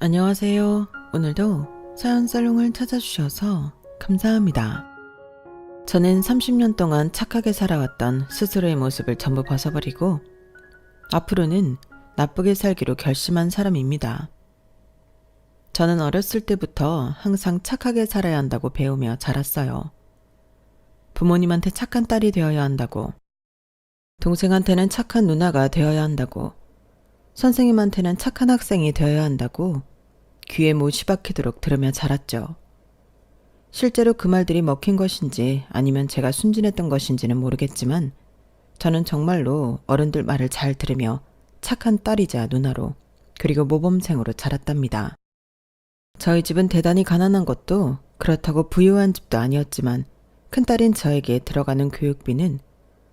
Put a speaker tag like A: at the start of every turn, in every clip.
A: 안녕하세요. 오늘도 사연 살롱을 찾아주셔서 감사합니다. 저는 30년 동안 착하게 살아왔던 스스로의 모습을 전부 벗어버리고 앞으로는 나쁘게 살기로 결심한 사람입니다. 저는 어렸을 때부터 항상 착하게 살아야 한다고 배우며 자랐어요. 부모님한테 착한 딸이 되어야 한다고, 동생한테는 착한 누나가 되어야 한다고, 선생님한테는 착한 학생이 되어야 한다고 귀에 못이 박히도록 들으며 자랐죠. 실제로 그 말들이 먹힌 것인지 아니면 제가 순진했던 것인지는 모르겠지만 저는 정말로 어른들 말을 잘 들으며 착한 딸이자 누나로 그리고 모범생으로 자랐답니다. 저희 집은 대단히 가난한 것도 그렇다고 부유한 집도 아니었지만 큰딸인 저에게 들어가는 교육비는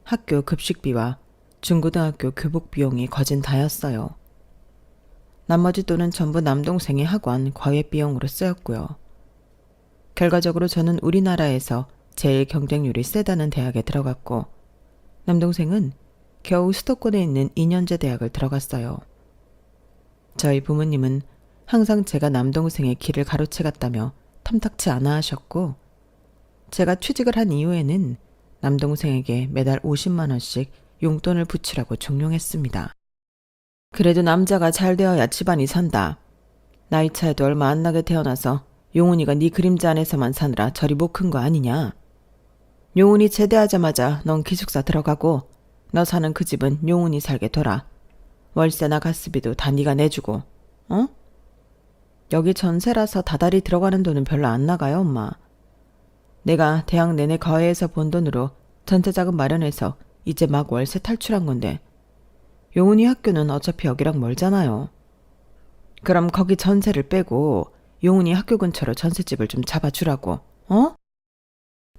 A: 학교 급식비와 중고등학교 교복 비용이 거진 다였어요. 나머지 돈은 전부 남동생의 학원 과외 비용으로 쓰였고요. 결과적으로 저는 우리나라에서 제일 경쟁률이 세다는 대학에 들어갔고 남동생은 겨우 수도권에 있는 2년제 대학을 들어갔어요. 저희 부모님은 항상 제가 남동생의 길을 가로채갔다며 탐탁치 않아 하셨고 제가 취직을 한 이후에는 남동생에게 매달 50만 원씩 용돈을 붙이라고 종용했습니다. 그래도 남자가 잘 되어야 집안이 산다. 나이 차이도 얼마 안 나게 태어나서 용훈이가 네 그림자 안에서만 사느라 저리 못 큰 거 아니냐. 용훈이 제대하자마자 넌 기숙사 들어가고 너 사는 그 집은 용훈이 살게 둬라. 월세나 가스비도 다 네가 내주고. 어? 여기 전세라서 다달이 들어가는 돈은 별로 안 나가요, 엄마. 내가 대학 내내 과외에서 번 돈으로 전세자금 마련해서 이제 막 월세 탈출한 건데 용훈이 학교는 어차피 여기랑 멀잖아요. 그럼 거기 전세를 빼고 용훈이 학교 근처로 전셋집을 좀 잡아주라고. 어?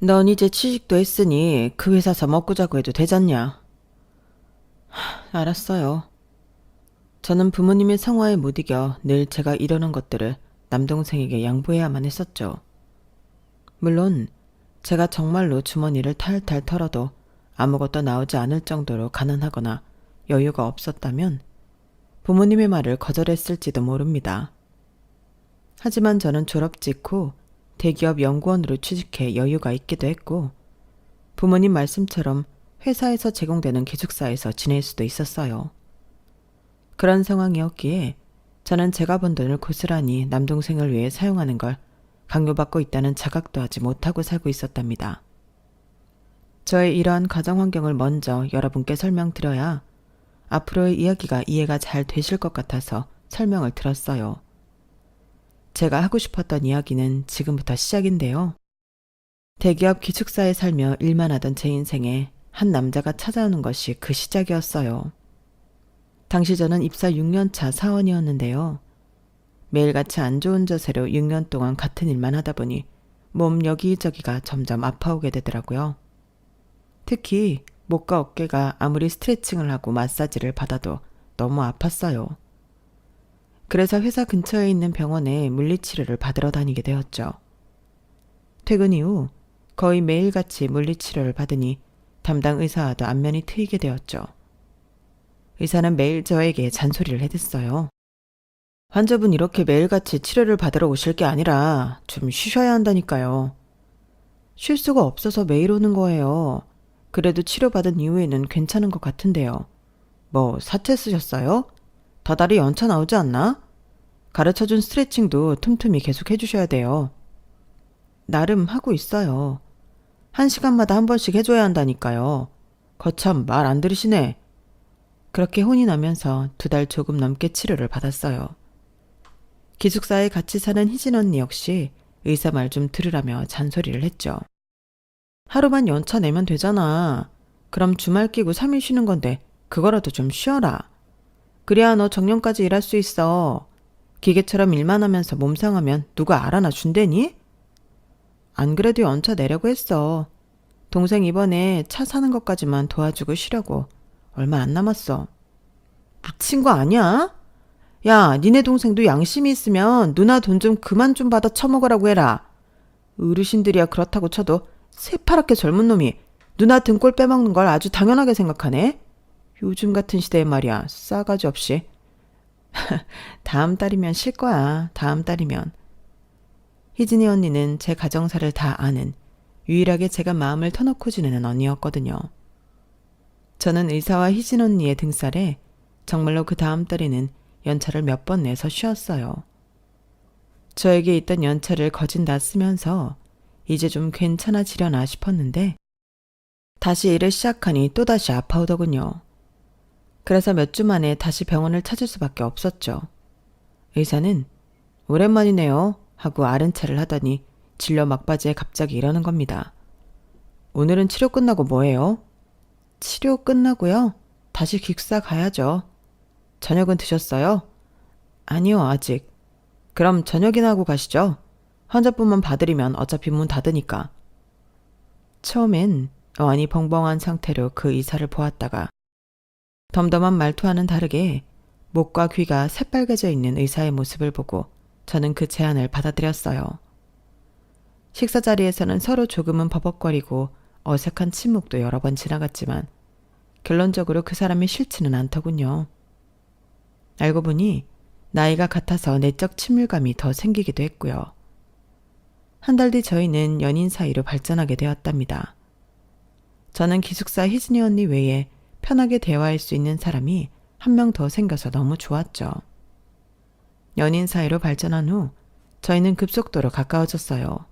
A: 넌 이제 취직도 했으니 그 회사서 먹고 자고 해도 되잖냐. 알았어요. 저는 부모님의 성화에 못 이겨 늘 제가 이러는 것들을 남동생에게 양보해야만 했었죠. 물론 제가 정말로 주머니를 탈탈 털어도 아무것도 나오지 않을 정도로 가난하거나 여유가 없었다면 부모님의 말을 거절했을지도 모릅니다. 하지만 저는 졸업 직후 대기업 연구원으로 취직해 여유가 있기도 했고 부모님 말씀처럼 회사에서 제공되는 기숙사에서 지낼 수도 있었어요. 그런 상황이었기에 저는 제가 번 돈을 고스란히 남동생을 위해 사용하는 걸 강요받고 있다는 자각도 하지 못하고 살고 있었답니다. 저의 이러한 가정 환경을 먼저 여러분께 설명드려야 앞으로의 이야기가 이해가 잘 되실 것 같아서 설명을 드렸어요. 제가 하고 싶었던 이야기는 지금부터 시작인데요. 대기업 기숙사에 살며 일만 하던 제 인생에 한 남자가 찾아오는 것이 그 시작이었어요. 당시 저는 입사 6년차 사원이었는데요. 매일같이 안 좋은 자세로 6년 동안 같은 일만 하다 보니 몸 여기저기가 점점 아파오게 되더라고요. 특히 목과 어깨가 아무리 스트레칭을 하고 마사지를 받아도 너무 아팠어요. 그래서 회사 근처에 있는 병원에 물리치료를 받으러 다니게 되었죠. 퇴근 이후 거의 매일같이 물리치료를 받으니 담당 의사와도 안면이 트이게 되었죠. 의사는 매일 저에게 잔소리를 해댔어요. 환자분 이렇게 매일같이 치료를 받으러 오실 게 아니라 좀 쉬셔야 한다니까요. 쉴 수가 없어서 매일 오는 거예요. 그래도 치료받은 이후에는 괜찮은 것 같은데요. 뭐 사채 쓰셨어요? 다달이 연차 나오지 않나? 가르쳐준 스트레칭도 틈틈이 계속 해주셔야 돼요. 나름 하고 있어요. 1시간마다 한 번씩 해줘야 한다니까요. 거참 말 안 들으시네. 그렇게 혼이 나면서 2달 조금 넘게 치료를 받았어요. 기숙사에 같이 사는 희진 언니 역시 의사 말 좀 들으라며 잔소리를 했죠. 하루만 연차 내면 되잖아. 그럼 주말 끼고 3일 쉬는 건데 그거라도 좀 쉬어라. 그래야 너 정년까지 일할 수 있어. 기계처럼 일만 하면서 몸 상하면 누가 알아나 준대니? 안 그래도 연차 내려고 했어. 동생 이번에 차 사는 것까지만 도와주고 쉬려고. 얼마 안 남았어. 미친 거 아니야? 야, 니네 동생도 양심이 있으면 누나 돈 좀 그만 좀 받아 처먹으라고 해라. 어르신들이야 그렇다고 쳐도 새파랗게 젊은 놈이 누나 등골 빼먹는 걸 아주 당연하게 생각하네. 요즘 같은 시대에 말이야 싸가지 없이. 다음 달이면 쉴 거야. 다음 달이면. 희진이 언니는 제 가정사를 다 아는, 유일하게 제가 마음을 터놓고 지내는 언니였거든요. 저는 의사와 희진 언니의 등살에 정말로 그 다음 달에는 연차를 몇 번 내서 쉬었어요. 저에게 있던 연차를 거진 다 쓰면서 이제 좀 괜찮아지려나 싶었는데 다시 일을 시작하니 또다시 아파오더군요. 그래서 몇 주 만에 다시 병원을 찾을 수밖에 없었죠. 의사는 오랜만이네요 하고 아른 체를 하더니 진료 막바지에 갑자기 이러는 겁니다. 오늘은 치료 끝나고 뭐해요? 치료 끝나고요? 다시 기숙사 가야죠. 저녁은 드셨어요? 아니요, 아직. 그럼 저녁이나 하고 가시죠. 환자분만 봐드리면 어차피 문 닫으니까. 처음엔 어안이 벙벙한 상태로 그 의사를 보았다가 덤덤한 말투와는 다르게 목과 귀가 새빨개져 있는 의사의 모습을 보고 저는 그 제안을 받아들였어요. 식사 자리에서는 서로 조금은 버벅거리고 어색한 침묵도 여러 번 지나갔지만 결론적으로 그 사람이 싫지는 않더군요. 알고 보니 나이가 같아서 내적 친밀감이 더 생기기도 했고요. 한 달 뒤 저희는 연인 사이로 발전하게 되었답니다. 저는 기숙사 희진이 언니 외에 편하게 대화할 수 있는 사람이 한 명 더 생겨서 너무 좋았죠. 연인 사이로 발전한 후 저희는 급속도로 가까워졌어요.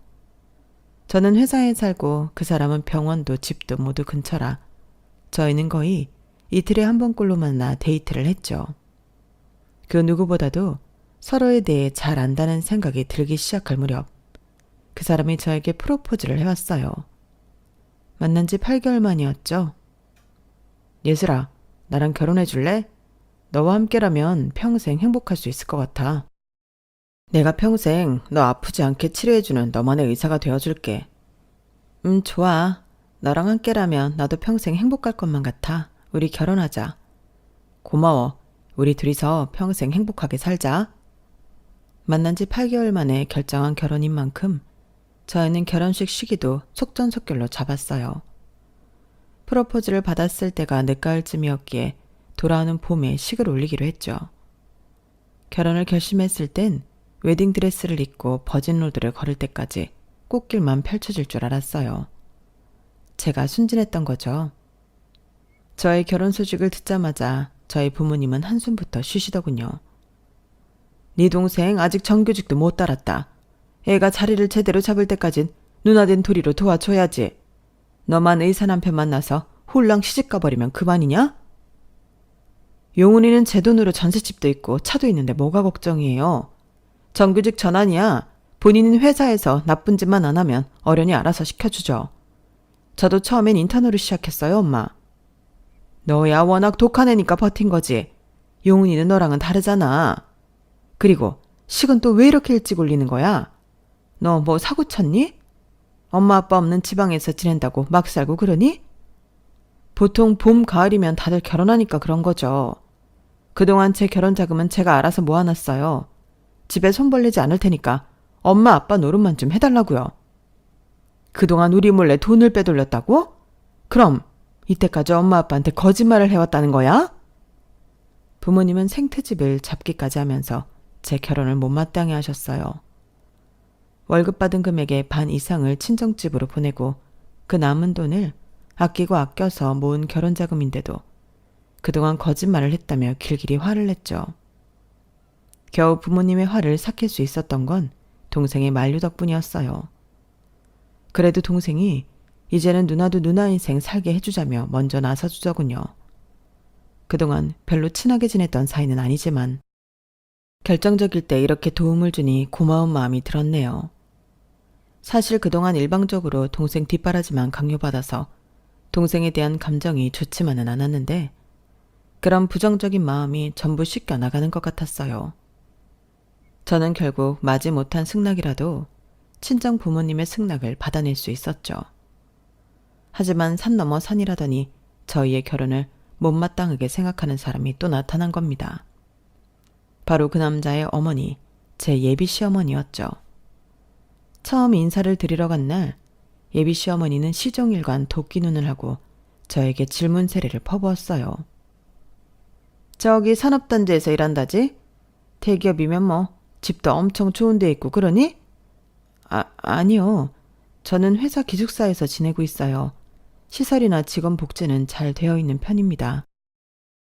A: 저는 회사에 살고 그 사람은 병원도 집도 모두 근처라 저희는 거의 이틀에 한 번꼴로 만나 데이트를 했죠. 그 누구보다도 서로에 대해 잘 안다는 생각이 들기 시작할 무렵 그 사람이 저에게 프로포즈를 해왔어요. 만난 지 8개월 만이었죠. 예슬아, 나랑 결혼해 줄래? 너와 함께라면 평생 행복할 수 있을 것 같아. 내가 평생 너 아프지 않게 치료해주는 너만의 의사가 되어줄게. 좋아. 너랑 함께라면 나도 평생 행복할 것만 같아. 우리 결혼하자. 고마워. 우리 둘이서 평생 행복하게 살자. 만난 지 8개월 만에 결정한 결혼인 만큼 저희는 결혼식 시기도 속전속결로 잡았어요. 프로포즈를 받았을 때가 늦가을쯤이었기에 돌아오는 봄에 식을 올리기로 했죠. 결혼을 결심했을 땐 웨딩드레스를 입고 버진로드를 걸을 때까지 꽃길만 펼쳐질 줄 알았어요. 제가 순진했던 거죠. 저의 결혼 소식을 듣자마자 저희 부모님은 한숨부터 쉬시더군요. 네 동생 아직 정규직도 못 달았다. 애가 자리를 제대로 잡을 때까진 누나된 도리로 도와줘야지. 너만 의사 남편 만나서 홀랑 시집가버리면 그만이냐? 용훈이는 제 돈으로 전셋집도 있고 차도 있는데 뭐가 걱정이에요. 정규직 전환이야. 본인은 회사에서 나쁜 짓만 안 하면 어련히 알아서 시켜주죠. 저도 처음엔 인턴으로 시작했어요, 엄마. 너야 워낙 독한 애니까 버틴 거지. 용훈이는 너랑은 다르잖아. 그리고 식은 또 왜 이렇게 일찍 올리는 거야? 너 뭐 사고 쳤니? 엄마 아빠 없는 지방에서 지낸다고 막 살고 그러니? 보통 봄, 가을이면 다들 결혼하니까 그런 거죠. 그동안 제 결혼 자금은 제가 알아서 모아놨어요. 집에 손 벌리지 않을 테니까 엄마 아빠 노릇만 좀 해달라고요. 그동안 우리 몰래 돈을 빼돌렸다고? 그럼 이때까지 엄마 아빠한테 거짓말을 해왔다는 거야? 부모님은 생트집을 잡기까지 하면서 제 결혼을 못마땅해 하셨어요. 월급 받은 금액의 반 이상을 친정집으로 보내고 그 남은 돈을 아끼고 아껴서 모은 결혼자금인데도 그동안 거짓말을 했다며 길길이 화를 냈죠. 겨우 부모님의 화를 삭힐 수 있었던 건 동생의 만류 덕분이었어요. 그래도 동생이 이제는 누나도 누나 인생 살게 해주자며 먼저 나서주더군요. 그동안 별로 친하게 지냈던 사이는 아니지만 결정적일 때 이렇게 도움을 주니 고마운 마음이 들었네요. 사실 그동안 일방적으로 동생 뒷바라지만 강요받아서 동생에 대한 감정이 좋지만은 않았는데 그런 부정적인 마음이 전부 씻겨 나가는 것 같았어요. 저는 결국 마지 못한 승낙이라도 친정 부모님의 승낙을 받아낼 수 있었죠. 하지만 산 넘어 산이라더니 저희의 결혼을 못마땅하게 생각하는 사람이 또 나타난 겁니다. 바로 그 남자의 어머니, 제 예비 시어머니였죠. 처음 인사를 드리러 간 날 예비 시어머니는 시종일관 도끼 눈을 하고 저에게 질문 세례를 퍼부었어요. 저기 산업단지에서 일한다지? 대기업이면 뭐 집도 엄청 좋은 데 있고 그러니? 아니요. 저는 회사 기숙사에서 지내고 있어요. 시설이나 직원 복지는 잘 되어 있는 편입니다.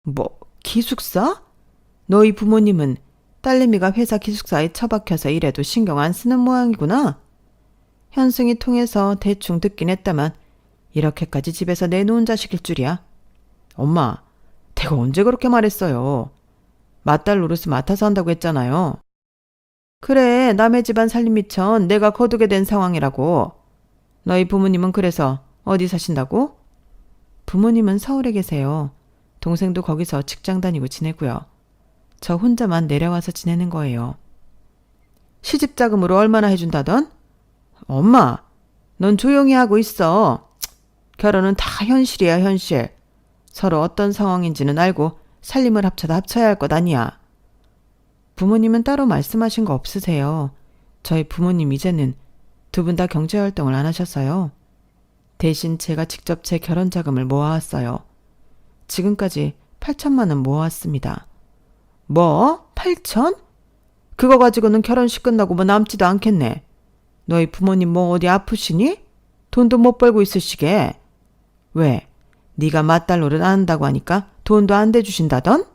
A: 뭐, 기숙사? 너희 부모님은 딸내미가 회사 기숙사에 처박혀서 일해도 신경 안 쓰는 모양이구나. 현승이 통해서 대충 듣긴 했다만 이렇게까지 집에서 내놓은 자식일 줄이야. 엄마, 내가 언제 그렇게 말했어요. 맏딸 노릇을 맡아서 한다고 했잖아요. 그래, 남의 집안 살림미천 내가 거두게 된 상황이라고. 너희 부모님은 그래서 어디 사신다고? 부모님은 서울에 계세요. 동생도 거기서 직장 다니고 지내고요. 저 혼자만 내려와서 지내는 거예요. 시집자금으로 얼마나 해준다던? 엄마, 넌 조용히 하고 있어. 결혼은 다 현실이야, 현실. 서로 어떤 상황인지는 알고 살림을 합쳐다 합쳐야 할 것 아니야. 부모님은 따로 말씀하신 거 없으세요. 저희 부모님 이제는 두 분 다 경제활동을 안 하셨어요. 대신 제가 직접 제 결혼 자금을 모아왔어요. 지금까지 8천만 원 모아왔습니다. 뭐? 8천? 그거 가지고는 결혼식 끝나고 뭐 남지도 않겠네. 너희 부모님 뭐 어디 아프시니? 돈도 못 벌고 있으시게. 왜? 네가 맏딸 노릇 안 한다고 하니까 돈도 안 대주신다던?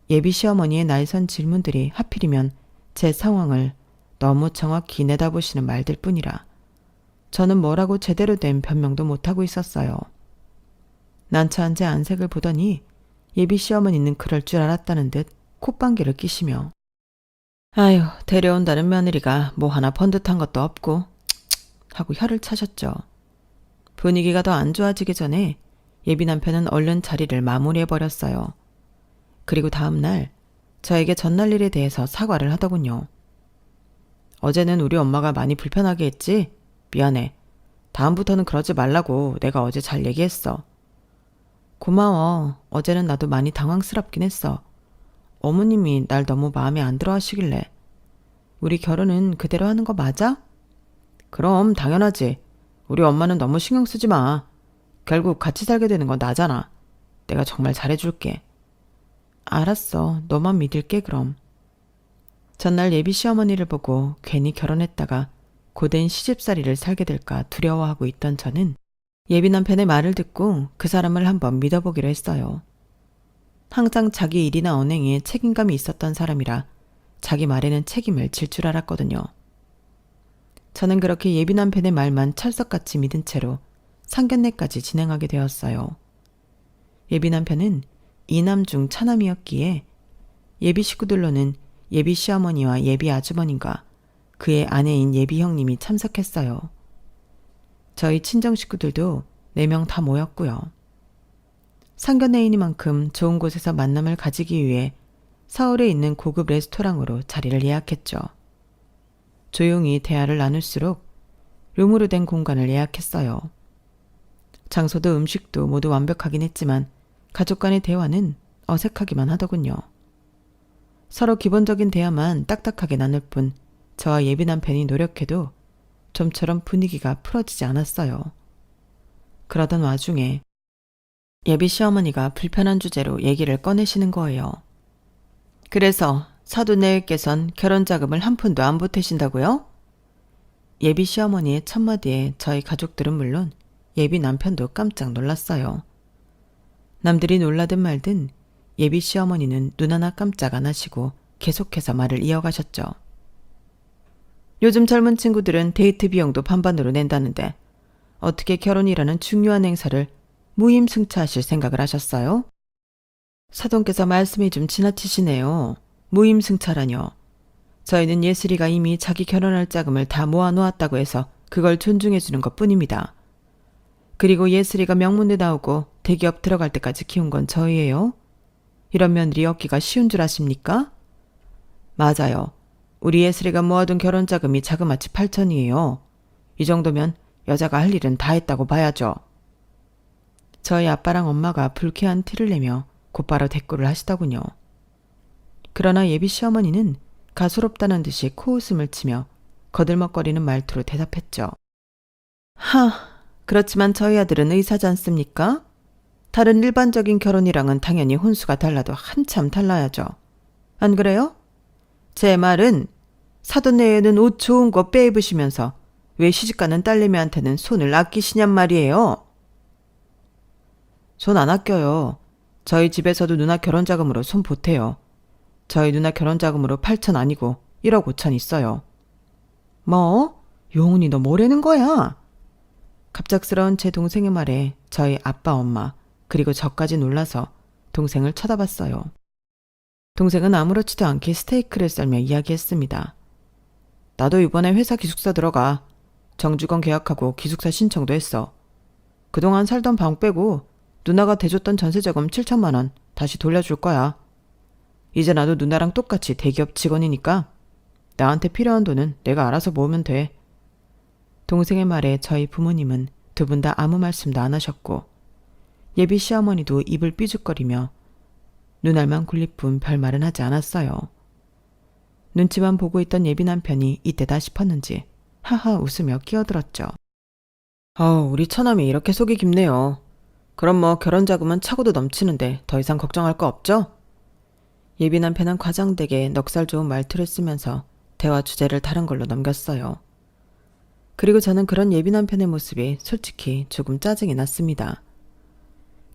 A: 예비 시어머니의 날선 질문들이 하필이면 제 상황을 너무 정확히 내다보시는 말들 뿐이라 저는 뭐라고 제대로 된 변명도 못하고 있었어요. 난처한 제 안색을 보더니 예비 시어머니는 그럴 줄 알았다는 듯 콧방귀를 끼시며 아유, 데려온다는 며느리가 뭐 하나 번듯한 것도 없고 하고 혀를 차셨죠. 분위기가 더 안 좋아지기 전에 예비 남편은 얼른 자리를 마무리해버렸어요. 그리고 다음 날 저에게 전날 일에 대해서 사과를 하더군요. 어제는 우리 엄마가 많이 불편하게 했지? 미안해. 다음부터는 그러지 말라고 내가 어제 잘 얘기했어. 고마워. 어제는 나도 많이 당황스럽긴 했어. 어머님이 날 너무 마음에 안 들어 하시길래. 우리 결혼은 그대로 하는 거 맞아? 그럼 당연하지. 우리 엄마는 너무 신경 쓰지 마. 결국 같이 살게 되는 건 나잖아. 내가 정말 잘해줄게. 알았어. 너만 믿을게 그럼. 전날 예비 시어머니를 보고 괜히 결혼했다가 고된 시집살이를 살게 될까 두려워하고 있던 저는 예비 남편의 말을 듣고 그 사람을 한번 믿어보기로 했어요. 항상 자기 일이나 언행에 책임감이 있었던 사람이라 자기 말에는 책임을 질 줄 알았거든요. 저는 그렇게 예비 남편의 말만 철석같이 믿은 채로 상견례까지 진행하게 되었어요. 예비 남편은 이남 중 차남이었기에 예비 식구들로는 예비 시어머니와 예비 아주머니가 그의 아내인 예비 형님이 참석했어요. 저희 친정 식구들도 4명 다 모였고요. 상견례이니만큼 좋은 곳에서 만남을 가지기 위해 서울에 있는 고급 레스토랑으로 자리를 예약했죠. 조용히 대화를 나눌수록 룸으로 된 공간을 예약했어요. 장소도 음식도 모두 완벽하긴 했지만 가족 간의 대화는 어색하기만 하더군요. 서로 기본적인 대화만 딱딱하게 나눌 뿐 저와 예비 남편이 노력해도 좀처럼 분위기가 풀어지지 않았어요. 그러던 와중에 예비 시어머니가 불편한 주제로 얘기를 꺼내시는 거예요. 그래서 사돈네께선 결혼자금을 한 푼도 안 보태신다고요? 예비 시어머니의 첫마디에 저희 가족들은 물론 예비 남편도 깜짝 놀랐어요. 남들이 놀라든 말든 예비 시어머니는 눈 하나 깜짝 안 하시고 계속해서 말을 이어가셨죠. 요즘 젊은 친구들은 데이트 비용도 반반으로 낸다는데 어떻게 결혼이라는 중요한 행사를 무임승차하실 생각을 하셨어요? 사돈께서 말씀이 좀 지나치시네요. 무임승차라뇨. 저희는 예슬이가 이미 자기 결혼할 자금을 다 모아놓았다고 해서 그걸 존중해주는 것뿐입니다. 그리고 예슬이가 명문대 나오고 대기업 들어갈 때까지 키운 건 저희예요. 이런 며느리 얻기가 쉬운 줄 아십니까? 맞아요. 우리 예슬이가 모아둔 결혼 자금이 자그마치 8천이에요. 이 정도면 여자가 할 일은 다 했다고 봐야죠. 저희 아빠랑 엄마가 불쾌한 티를 내며 곧바로 대꾸를 하시더군요. 그러나 예비 시어머니는 가소롭다는 듯이 코웃음을 치며 거들먹거리는 말투로 대답했죠. 그렇지만 저희 아들은 의사지 않습니까? 다른 일반적인 결혼이랑은 당연히 혼수가 달라도 한참 달라야죠. 안 그래요? 제 말은 사돈 내에는 옷 좋은 거 빼입으시면서 왜 시집가는 딸내미한테는 손을 아끼시냔 말이에요. 손 안 아껴요. 저희 집에서도 누나 결혼자금으로 손 보태요. 저희 누나 결혼자금으로 8천 아니고 1억 5천 있어요. 뭐? 용훈이 너 뭐라는 거야? 갑작스러운 제 동생의 말에 저희 아빠 엄마 그리고 저까지 놀라서 동생을 쳐다봤어요. 동생은 아무렇지도 않게 스테이크를 썰며 이야기했습니다. 나도 이번에 회사 기숙사 들어가. 정직원 계약하고 기숙사 신청도 했어. 그동안 살던 방 빼고 누나가 대줬던 전세자금 7천만 원 다시 돌려줄 거야. 이제 나도 누나랑 똑같이 대기업 직원이니까 나한테 필요한 돈은 내가 알아서 모으면 돼. 동생의 말에 저희 부모님은 두 분 다 아무 말씀도 안 하셨고 예비 시어머니도 입을 삐죽거리며 눈알만 굴릴 뿐 별말은 하지 않았어요. 눈치만 보고 있던 예비 남편이 이때다 싶었는지 하하 웃으며 끼어들었죠. 우리 처남이 이렇게 속이 깊네요. 그럼 뭐 결혼자금은 차고도 넘치는데 더 이상 걱정할 거 없죠? 예비 남편은 과장되게 넉살 좋은 말투를 쓰면서 대화 주제를 다른 걸로 넘겼어요. 그리고 저는 그런 예비 남편의 모습이 솔직히 조금 짜증이 났습니다.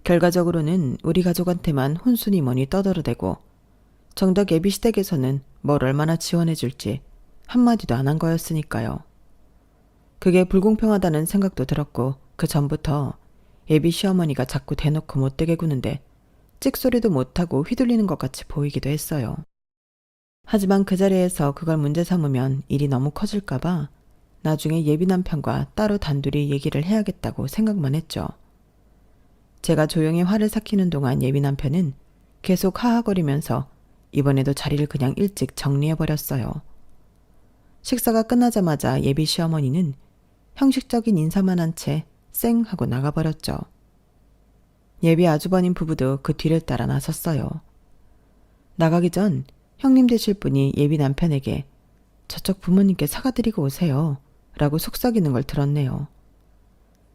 A: 결과적으로는 우리 가족한테만 혼순이 뭐니 떠들어대고 정작 예비 시댁에서는 뭘 얼마나 지원해줄지 한마디도 안 한 거였으니까요. 그게 불공평하다는 생각도 들었고 그 전부터 예비 시어머니가 자꾸 대놓고 못되게 구는데 찍소리도 못하고 휘둘리는 것 같이 보이기도 했어요. 하지만 그 자리에서 그걸 문제 삼으면 일이 너무 커질까봐 나중에 예비 남편과 따로 단둘이 얘기를 해야겠다고 생각만 했죠. 제가 조용히 화를 삭히는 동안 예비 남편은 계속 하하거리면서 이번에도 자리를 그냥 일찍 정리해버렸어요. 식사가 끝나자마자 예비 시어머니는 형식적인 인사만 한 채 쌩 하고 나가버렸죠. 예비 아주버님 부부도 그 뒤를 따라 나섰어요. 나가기 전 형님 되실 분이 예비 남편에게 저쪽 부모님께 사과드리고 오세요 라고 속삭이는 걸 들었네요.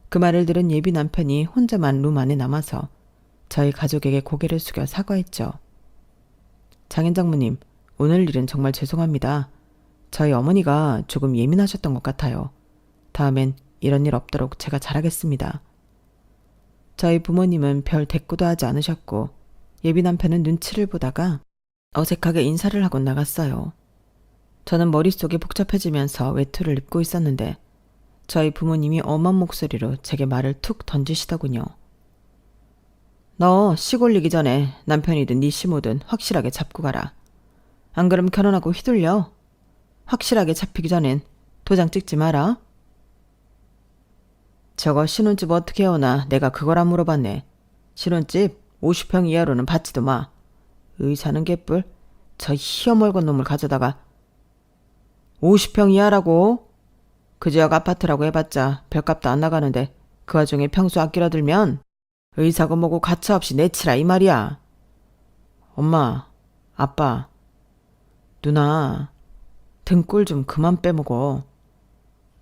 A: 그 말을 들은 예비 남편이 혼자만 룸 안에 남아서 저희 가족에게 고개를 숙여 사과했죠. 장인 장모님, 오늘 일은 정말 죄송합니다. 저희 어머니가 조금 예민하셨던 것 같아요. 다음엔 이런 일 없도록 제가 잘하겠습니다. 저희 부모님은 별 대꾸도 하지 않으셨고 예비 남편은 눈치를 보다가 어색하게 인사를 하고 나갔어요. 저는 머릿속이 복잡해지면서 외투를 입고 있었는데 저희 부모님이 엄한 목소리로 제게 말을 툭 던지시더군요. 너 식 올리기 전에 남편이든 네 시모든 확실하게 잡고 가라. 안 그럼 결혼하고 휘둘려. 확실하게 잡히기 전엔 도장 찍지 마라. 저거 신혼집 어떻게 오나 내가 그거라 물어봤네. 신혼집 50평 이하로는 받지도 마. 의사는 개뿔. 저 희어멀건 놈을 가져다가 50평 이하라고? 그 지역 아파트라고 해봤자 별값도 안 나가는데 그 와중에 평수 아끼려 들면 의사고 뭐고 가차없이 내치라 이 말이야. 엄마, 아빠, 누나 등골 좀 그만 빼먹어.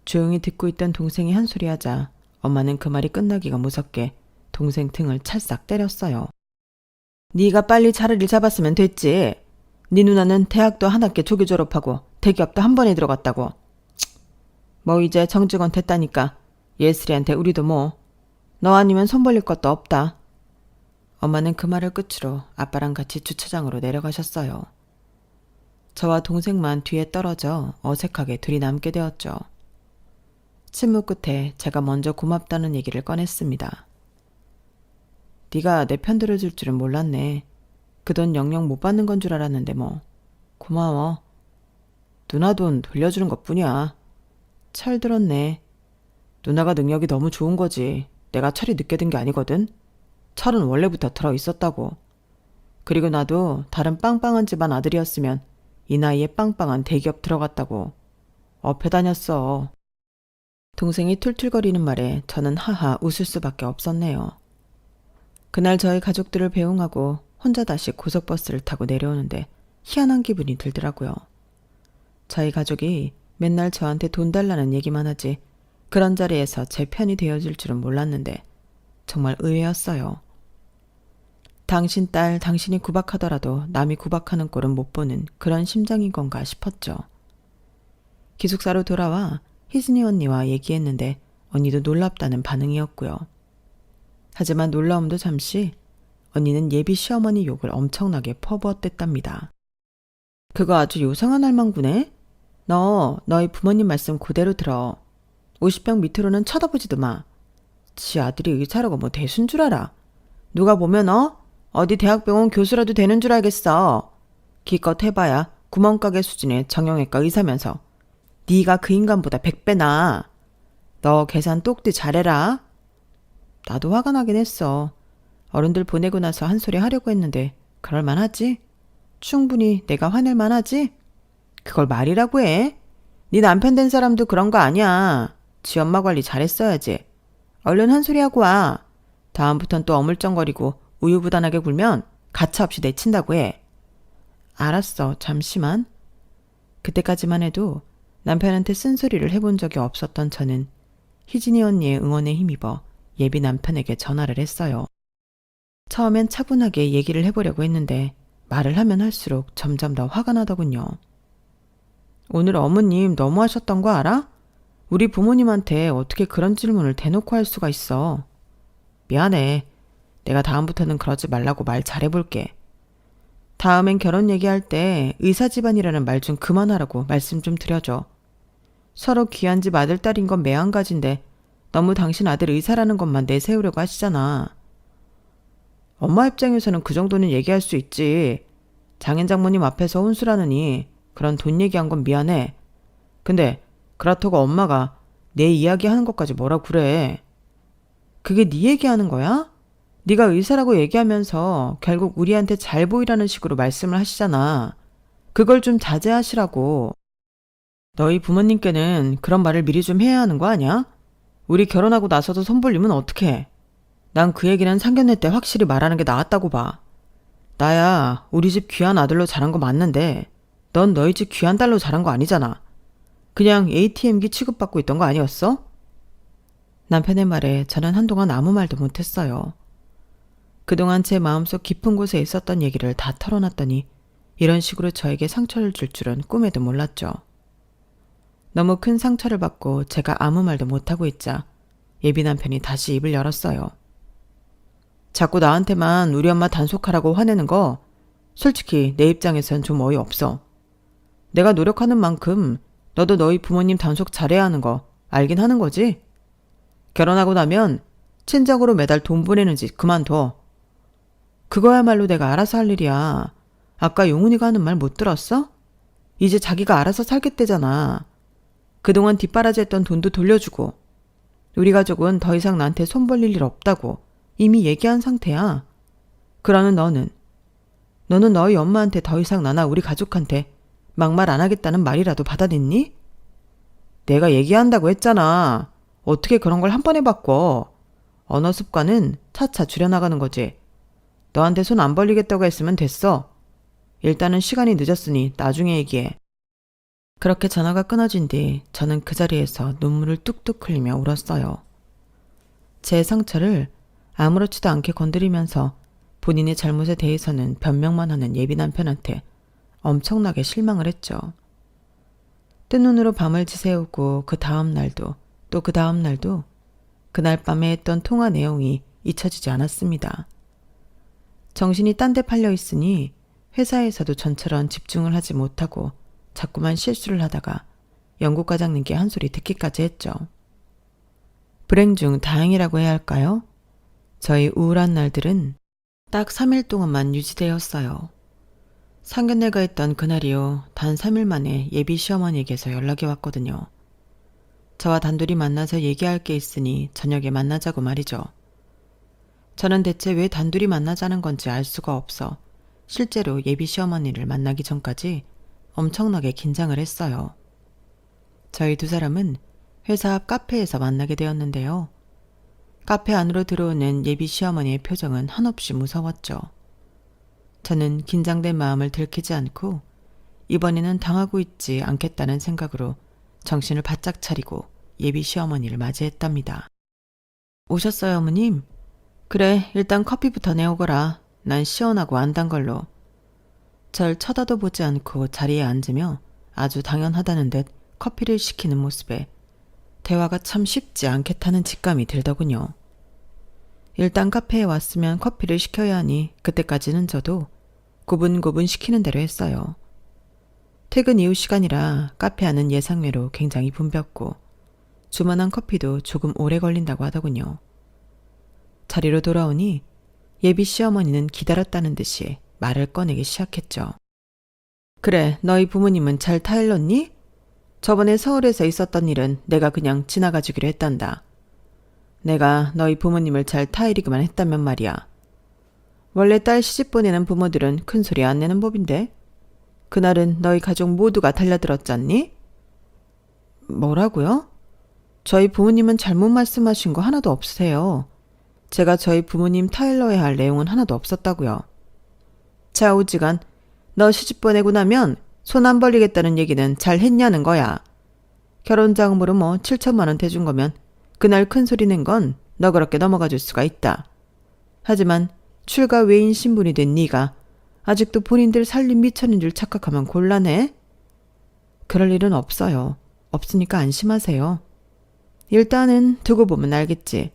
A: 조용히 듣고 있던 동생이 한 소리 하자 엄마는 그 말이 끝나기가 무섭게 동생 등을 찰싹 때렸어요. 네가 빨리 차라리 잡았으면 됐지. 네 누나는 대학도 한 학기 조기 졸업하고 대기업도 한 번에 들어갔다고. 뭐 이제 정직원 됐다니까 예슬이한테 우리도 뭐 너 아니면 손 벌릴 것도 없다. 엄마는 그 말을 끝으로 아빠랑 같이 주차장으로 내려가셨어요. 저와 동생만 뒤에 떨어져 어색하게 둘이 남게 되었죠. 침묵 끝에 제가 먼저 고맙다는 얘기를 꺼냈습니다. 네가 내 편 들어줄 줄은 몰랐네. 그 돈 영영 못 받는 건 줄 알았는데 뭐. 고마워. 누나 돈 돌려주는 것뿐이야. 철 들었네. 누나가 능력이 너무 좋은 거지. 내가 철이 늦게 든 게 아니거든. 철은 원래부터 들어있었다고. 그리고 나도 다른 빵빵한 집안 아들이었으면 이 나이에 빵빵한 대기업 들어갔다고. 업해 다녔어. 동생이 툴툴거리는 말에 저는 하하 웃을 수밖에 없었네요. 그날 저희 가족들을 배웅하고 혼자 다시 고속버스를 타고 내려오는데 희한한 기분이 들더라고요. 저희 가족이 맨날 저한테 돈 달라는 얘기만 하지 그런 자리에서 제 편이 되어줄 줄은 몰랐는데 정말 의외였어요. 당신 딸, 당신이 구박하더라도 남이 구박하는 꼴은 못 보는 그런 심정인 건가 싶었죠. 기숙사로 돌아와 희진이 언니와 얘기했는데 언니도 놀랍다는 반응이었고요. 하지만 놀라움도 잠시 언니는 예비 시어머니 욕을 엄청나게 퍼부었댔답니다. 그거 아주 요상한 할망구네? 너희 부모님 말씀 그대로 들어. 50평 밑으로는 쳐다보지도 마. 지 아들이 의사라고 뭐 대수인 줄 알아. 누가 보면 어디 대학병원 교수라도 되는 줄 알겠어. 기껏 해봐야 구멍가게 수준의 정형외과 의사면서 네가 그 인간보다 100배 나아. 너 계산 똑띠 잘해라. 나도 화가 나긴 했어. 어른들 보내고 나서 한 소리 하려고 했는데 그럴만하지? 충분히 내가 화낼 만하지? 그걸 말이라고 해? 네 남편 된 사람도 그런 거 아니야. 지 엄마 관리 잘했어야지. 얼른 한 소리 하고 와. 다음부턴 또 어물쩡거리고 우유부단하게 굴면 가차없이 내친다고 해. 알았어. 잠시만. 그때까지만 해도 남편한테 쓴소리를 해본 적이 없었던 저는 희진이 언니의 응원에 힘입어 예비 남편에게 전화를 했어요. 처음엔 차분하게 얘기를 해보려고 했는데 말을 하면 할수록 점점 더 화가 나더군요. 오늘 어머님 너무하셨던 거 알아? 우리 부모님한테 어떻게 그런 질문을 대놓고 할 수가 있어. 미안해. 내가 다음부터는 그러지 말라고 말 잘해볼게. 다음엔 결혼 얘기할 때 의사 집안이라는 말 좀 그만하라고 말씀 좀 드려줘. 서로 귀한 집 아들 딸인 건 매한가지인데 너무 당신 아들 의사라는 것만 내세우려고 하시잖아. 엄마 입장에서는 그 정도는 얘기할 수 있지. 장인 장모님 앞에서 혼술하느니 그런 돈 얘기한 건 미안해. 근데 그렇다고 엄마가 내 이야기하는 것까지 뭐라 그래. 그게 네 얘기하는 거야? 네가 의사라고 얘기하면서 결국 우리한테 잘 보이라는 식으로 말씀을 하시잖아. 그걸 좀 자제하시라고. 너희 부모님께는 그런 말을 미리 좀 해야 하는 거 아니야? 우리 결혼하고 나서도 손벌리면 어떡해. 난 그 얘기는 상견례 때 확실히 말하는 게 나았다고 봐. 나야 우리 집 귀한 아들로 자란 거 맞는데 넌 너희 집 귀한 딸로 자란 거 아니잖아. 그냥 ATM기 취급받고 있던 거 아니었어? 남편의 말에 저는 한동안 아무 말도 못했어요. 그동안 제 마음속 깊은 곳에 있었던 얘기를 다 털어놨더니 이런 식으로 저에게 상처를 줄 줄은 꿈에도 몰랐죠. 너무 큰 상처를 받고 제가 아무 말도 못하고 있자 예비 남편이 다시 입을 열었어요. 자꾸 나한테만 우리 엄마 단속하라고 화내는 거 솔직히 내 입장에선 좀 어이없어. 내가 노력하는 만큼 너도 너희 부모님 단속 잘해야 하는 거 알긴 하는 거지? 결혼하고 나면 친정으로 매달 돈 보내는 짓 그만둬. 그거야말로 내가 알아서 할 일이야. 아까 용훈이가 하는 말 못 들었어? 이제 자기가 알아서 살겠대잖아. 그동안 뒷바라지했던 돈도 돌려주고 우리 가족은 더 이상 나한테 손 벌릴 일 없다고 이미 얘기한 상태야. 그러는 너는 너희 엄마한테 더 이상 나나 우리 가족한테 막말 안 하겠다는 말이라도 받아냈니? 내가 얘기한다고 했잖아. 어떻게 그런 걸 한 번에 바꿔. 언어 습관은 차차 줄여나가는 거지. 너한테 손 안 벌리겠다고 했으면 됐어. 일단은 시간이 늦었으니 나중에 얘기해. 그렇게 전화가 끊어진 뒤 저는 그 자리에서 눈물을 뚝뚝 흘리며 울었어요. 제 상처를 아무렇지도 않게 건드리면서 본인의 잘못에 대해서는 변명만 하는 예비 남편한테 엄청나게 실망을 했죠. 뜬 눈으로 밤을 지새우고 그 다음 날도 또 그 다음 날도 그날 밤에 했던 통화 내용이 잊혀지지 않았습니다. 정신이 딴 데 팔려 있으니 회사에서도 전처럼 집중을 하지 못하고 자꾸만 실수를 하다가 영국 과장님께 한 소리 듣기까지 했죠. 불행 중 다행이라고 해야 할까요? 저희 우울한 날들은 딱 3일 동안만 유지되었어요. 상견례가 있던 그날이요. 단 3일 만에 예비 시어머니에게서 연락이 왔거든요. 저와 단둘이 만나서 얘기할 게 있으니 저녁에 만나자고 말이죠. 저는 대체 왜 단둘이 만나자는 건지 알 수가 없어 실제로 예비 시어머니를 만나기 전까지 엄청나게 긴장을 했어요. 저희 두 사람은 회사 앞 카페에서 만나게 되었는데요. 카페 안으로 들어오는 예비 시어머니의 표정은 한없이 무서웠죠. 저는 긴장된 마음을 들키지 않고 이번에는 당하고 있지 않겠다는 생각으로 정신을 바짝 차리고 예비 시어머니를 맞이했답니다. 오셨어요, 어머님? 그래, 일단 커피부터 내오거라. 난 시원하고 안단 걸로. 절 쳐다도 보지 않고 자리에 앉으며 아주 당연하다는 듯 커피를 시키는 모습에 대화가 참 쉽지 않겠다는 직감이 들더군요. 일단 카페에 왔으면 커피를 시켜야 하니 그때까지는 저도 고분고분 시키는 대로 했어요. 퇴근 이후 시간이라 카페 안은 예상외로 굉장히 붐볐고 주문한 커피도 조금 오래 걸린다고 하더군요. 자리로 돌아오니 예비 시어머니는 기다렸다는 듯이 말을 꺼내기 시작했죠. 그래, 너희 부모님은 잘 타일렀니? 저번에 서울에서 있었던 일은 내가 그냥 지나가주기로 했단다. 내가 너희 부모님을 잘 타이르기만 했다면 말이야. 원래 딸 시집 보내는 부모들은 큰 소리 안 내는 법인데 그날은 너희 가족 모두가 달려들었잖니? 뭐라고요? 저희 부모님은 잘못 말씀하신 거 하나도 없으세요. 제가 저희 부모님 타일러야 할 내용은 하나도 없었다고요. 자, 오지간 너 시집 보내고 나면 손 안 벌리겠다는 얘기는 잘 했냐는 거야. 결혼자금으로 뭐 7천만 원 대준 거면 그날 큰 소리 낸 건 너그럽게 넘어가 줄 수가 있다. 하지만 출가 외인 신분이 된 네가 아직도 본인들 살림 미천인 줄 착각하면 곤란해. 그럴 일은 없어요. 없으니까 안심하세요. 일단은 두고 보면 알겠지.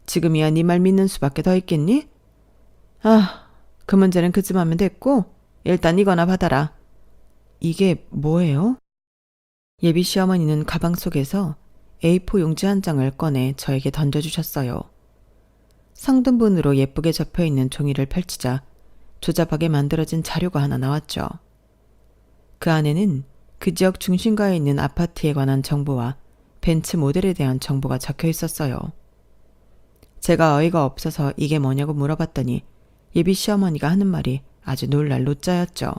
A: 지금이야 네 말 믿는 수밖에 더 있겠니? 아, 그 문제는 그쯤 하면 됐고 일단 이거나 받아라. 이게 뭐예요? 예비 시어머니는 가방 속에서 A4 용지 한 장을 꺼내 저에게 던져주셨어요. 상등분으로 예쁘게 접혀있는 종이를 펼치자 조잡하게 만들어진 자료가 하나 나왔죠. 그 안에는 그 지역 중심가에 있는 아파트에 관한 정보와 벤츠 모델에 대한 정보가 적혀 있었어요. 제가 어이가 없어서 이게 뭐냐고 물어봤더니 예비 시어머니가 하는 말이 아주 놀랄 노자였죠.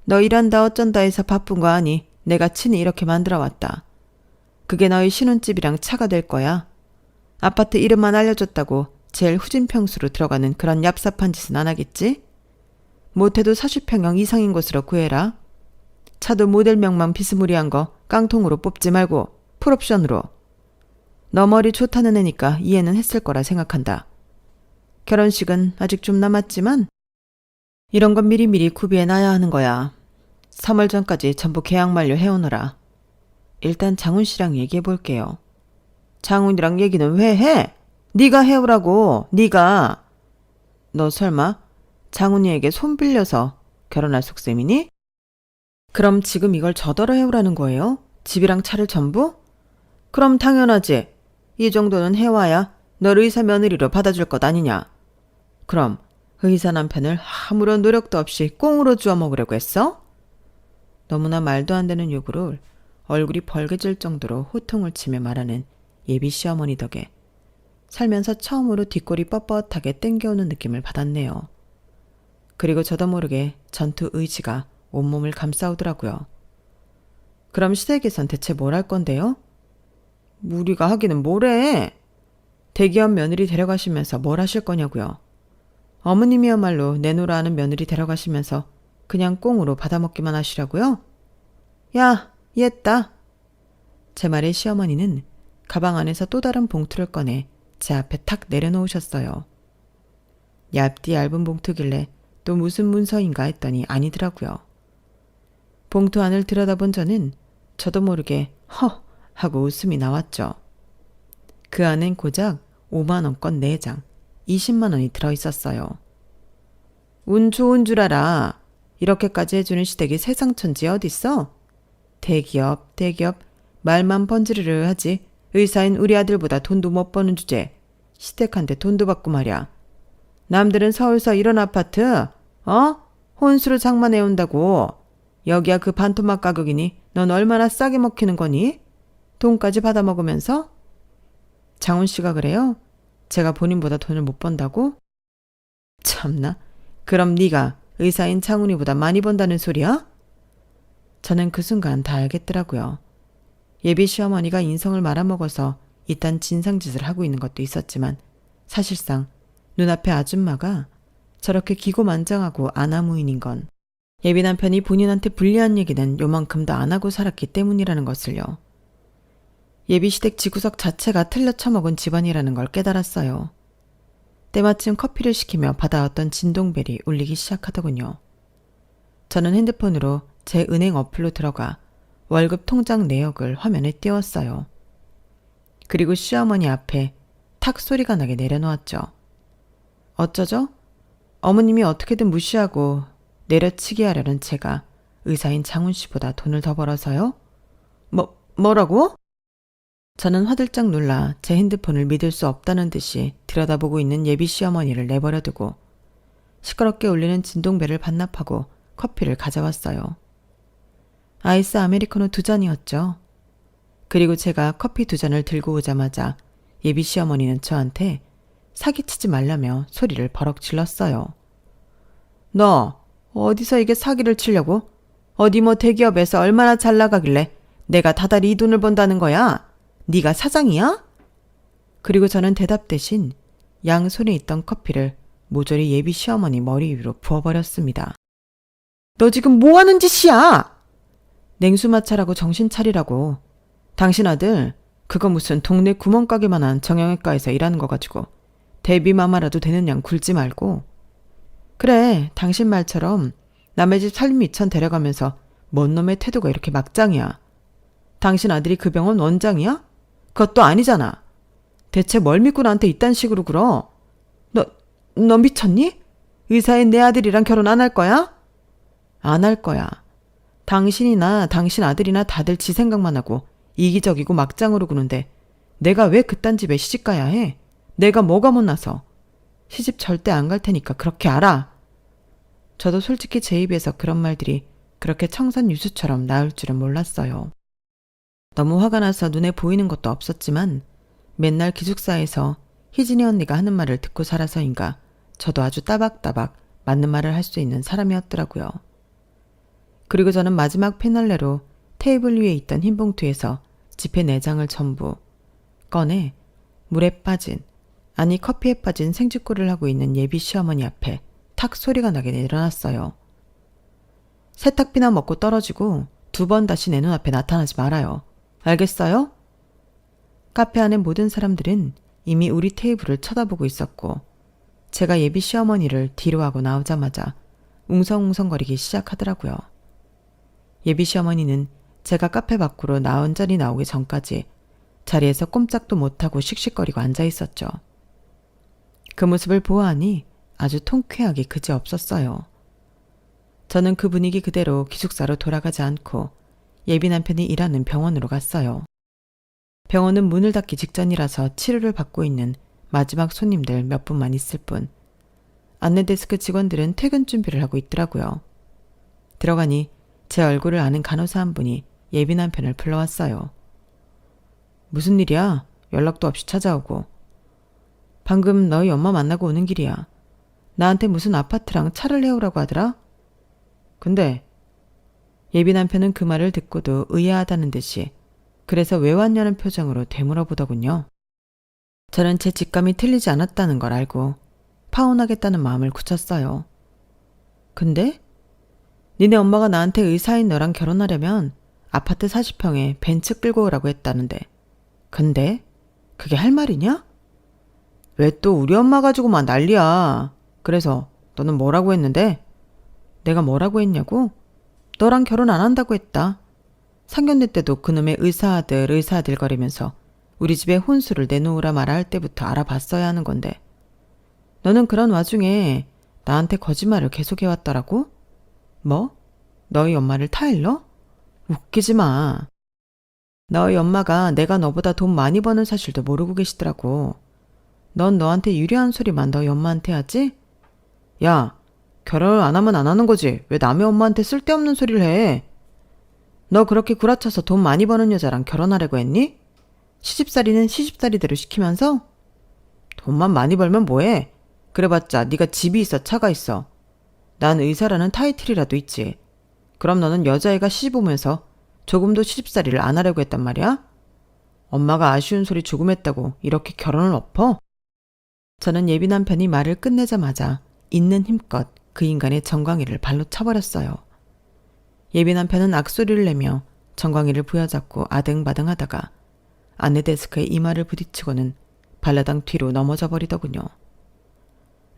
A: 너 일한다 어쩐다 해서 바쁜 거 아니? 내가 친히 이렇게 만들어왔다. 그게 너희 신혼집이랑 차가 될 거야. 아파트 이름만 알려줬다고 제일 후진 평수로 들어가는 그런 얍삽한 짓은 안 하겠지? 못해도 40평형 이상인 곳으로 구해라. 차도 모델명만 비스무리한 거 깡통으로 뽑지 말고 풀옵션으로. 너 머리 좋다는 애니까 이해는 했을 거라 생각한다. 결혼식은 아직 좀 남았지만 이런 건 미리미리 구비해놔야 하는 거야. 3월 전까지 전부 계약 만료 해오너라. 일단 장훈 씨랑 얘기해 볼게요. 장훈이랑 얘기는 왜 해? 네가 해오라고. 네가. 너 설마 장훈이에게 손 빌려서 결혼할 속셈이니? 그럼 지금 이걸 저더러 해오라는 거예요? 집이랑 차를 전부? 그럼 당연하지. 이 정도는 해와야 널 의사 며느리로 받아줄 것 아니냐. 그럼 의사 남편을 아무런 노력도 없이 꽁으로 주워 먹으려고 했어? 너무나 말도 안 되는 요구를 얼굴이 벌개질 정도로 호통을 치며 말하는 예비 시어머니 덕에 살면서 처음으로 뒷골이 뻣뻣하게 땡겨오는 느낌을 받았네요. 그리고 저도 모르게 전투 의지가 온몸을 감싸오더라고요. 그럼 시댁에선 대체 뭘 할 건데요? 우리가 하기는 뭐래? 대기업 며느리 데려가시면서 뭘 하실 거냐고요. 어머님이야말로 내놓으라 하는 며느리 데려가시면서 그냥 꽁으로 받아먹기만 하시라고요? 야, 옛다. 제 말에 시어머니는 가방 안에서 또 다른 봉투를 꺼내 제 앞에 탁 내려놓으셨어요. 얇디 얇은 봉투길래 또 무슨 문서인가 했더니 아니더라고요. 봉투 안을 들여다본 저도 모르게 허 하고 웃음이 나왔죠. 그 안엔 고작 5만 원권 4장, 20만 원이 들어있었어요. 운 좋은 줄 알아. 이렇게까지 해주는 시댁이 세상 천지에 어딨어? 대기업 말만 번지르르 하지 의사인 우리 아들보다 돈도 못 버는 주제 시댁한테 돈도 받고 말이야. 남들은 서울서 이런 아파트 혼수로 장만해온다고. 여기야 그 반토막 가격이니 넌 얼마나 싸게 먹히는 거니? 돈까지 받아먹으면서? 장훈 씨가 그래요? 제가 본인보다 돈을 못 번다고? 참나. 그럼 네가 의사인 장훈이보다 많이 번다는 소리야? 저는 그 순간 다 알겠더라고요. 예비 시어머니가 인성을 말아먹어서 이딴 진상짓을 하고 있는 것도 있었지만 사실상 눈앞에 아줌마가 저렇게 기고만장하고 아나무인인 건 예비 남편이 본인한테 불리한 얘기는 요만큼도 안 하고 살았기 때문이라는 것을요. 예비 시댁 지구석 자체가 틀려 처먹은 집안이라는 걸 깨달았어요. 때마침 커피를 시키며 받아왔던 진동벨이 울리기 시작하더군요. 저는 핸드폰으로 제 은행 어플로 들어가 월급 통장 내역을 화면에 띄웠어요. 그리고 시어머니 앞에 탁 소리가 나게 내려놓았죠. 어쩌죠? 어머님이 어떻게든 무시하고 내려치게 하려는 제가 의사인 장훈 씨보다 돈을 더 벌어서요? 뭐라고? 저는 화들짝 놀라 제 핸드폰을 믿을 수 없다는 듯이 들여다보고 있는 예비 시어머니를 내버려두고 시끄럽게 울리는 진동벨을 반납하고 커피를 가져왔어요. 아이스 아메리카노 2잔이었죠. 그리고 제가 커피 2잔을 들고 오자마자 예비 시어머니는 저한테 사기치지 말라며 소리를 버럭 질렀어요. 너 어디서 이게 사기를 치려고? 어디 뭐 대기업에서 얼마나 잘 나가길래 내가 다달이 이 돈을 번다는 거야? 네가 사장이야? 그리고 저는 대답 대신 양손에 있던 커피를 모조리 예비 시어머니 머리 위로 부어버렸습니다. 너 지금 뭐하는 짓이야? 냉수 마찰하고 정신 차리라고. 당신 아들 그거 무슨 동네 구멍가게만한 정형외과에서 일하는 거 가지고 데뷔마마라도 되는 양 굴지 말고. 그래, 당신 말처럼 남의 집 살림 미천 데려가면서 뭔 놈의 태도가 이렇게 막장이야. 당신 아들이 그 병원 원장이야? 그것도 아니잖아. 대체 뭘 믿고 나한테 이딴 식으로 굴어? 너 미쳤니? 의사인 내 아들이랑 결혼 안 할 거야? 안 할 거야. 당신이나 당신 아들이나 다들 지 생각만 하고 이기적이고 막장으로 구는데 내가 왜 그딴 집에 시집 가야 해? 내가 뭐가 못나서. 시집 절대 안 갈 테니까 그렇게 알아. 저도 솔직히 제 입에서 그런 말들이 그렇게 청산유수처럼 나올 줄은 몰랐어요. 너무 화가 나서 눈에 보이는 것도 없었지만 맨날 기숙사에서 희진이 언니가 하는 말을 듣고 살아서인가 저도 아주 따박따박 맞는 말을 할 수 있는 사람이었더라고요. 그리고 저는 마지막 페널레로 테이블 위에 있던 흰 봉투에서 지폐 4장을 전부 꺼내 물에 빠진, 아니 커피에 빠진 생쥐꼴을 하고 있는 예비 시어머니 앞에 탁 소리가 나게 내려놨어요. 세탁비나 먹고 떨어지고 2번 다시 내 눈앞에 나타나지 말아요. 알겠어요? 카페 안의 모든 사람들은 이미 우리 테이블을 쳐다보고 있었고 제가 예비 시어머니를 뒤로 하고 나오자마자 웅성웅성거리기 시작하더라고요. 예비 시어머니는 제가 카페 밖으로 나 혼자리 나오기 전까지 자리에서 꼼짝도 못하고 씩씩거리고 앉아 있었죠. 그 모습을 보아하니 아주 통쾌하기 그지없었어요. 저는 그 분위기 그대로 기숙사로 돌아가지 않고 예비 남편이 일하는 병원으로 갔어요. 병원은 문을 닫기 직전이라서 치료를 받고 있는 마지막 손님들 몇 분만 있을 뿐 안내데스크 직원들은 퇴근 준비를 하고 있더라고요. 들어가니 제 얼굴을 아는 간호사 한 분이 예비 남편을 불러왔어요. 무슨 일이야? 연락도 없이 찾아오고. 방금 너희 엄마 만나고 오는 길이야. 나한테 무슨 아파트랑 차를 해오라고 하더라? 근데 예비 남편은 그 말을 듣고도 의아하다는 듯이 그래서 왜 왔냐는 표정으로 되물어보더군요. 저는 제 직감이 틀리지 않았다는 걸 알고 파혼하겠다는 마음을 굳혔어요. 근데? 니네 엄마가 나한테 의사인 너랑 결혼하려면 아파트 40평에 벤츠 끌고 오라고 했다는데. 근데? 그게 할 말이냐? 왜 또 우리 엄마 가지고만 난리야. 그래서 너는 뭐라고 했는데? 내가 뭐라고 했냐고? 너랑 결혼 안 한다고 했다. 상견례 때도 그놈의 의사아들 거리면서 우리 집에 혼수를 내놓으라 말아 할 때부터 알아봤어야 하는 건데. 너는 그런 와중에 나한테 거짓말을 계속해왔더라고? 뭐? 너희 엄마를 타일러? 웃기지 마. 너희 엄마가 내가 너보다 돈 많이 버는 사실도 모르고 계시더라고. 넌 너한테 유리한 소리만 너희 엄마한테 하지? 야, 결혼을 안 하면 안 하는 거지. 왜 남의 엄마한테 쓸데없는 소리를 해? 너 그렇게 구라쳐서 돈 많이 버는 여자랑 결혼하려고 했니? 시집살이는 시집살이대로 시키면서? 돈만 많이 벌면 뭐해? 그래봤자 네가 집이 있어 차가 있어. 난 의사라는 타이틀이라도 있지. 그럼 너는 여자애가 시집 오면서 조금도 시집살이를 안 하려고 했단 말이야? 엄마가 아쉬운 소리 조금 했다고 이렇게 결혼을 엎어? 저는 예비 남편이 말을 끝내자마자 있는 힘껏 그 인간의 정광이를 발로 차버렸어요. 예비 남편은 악소리를 내며 정광이를 부여잡고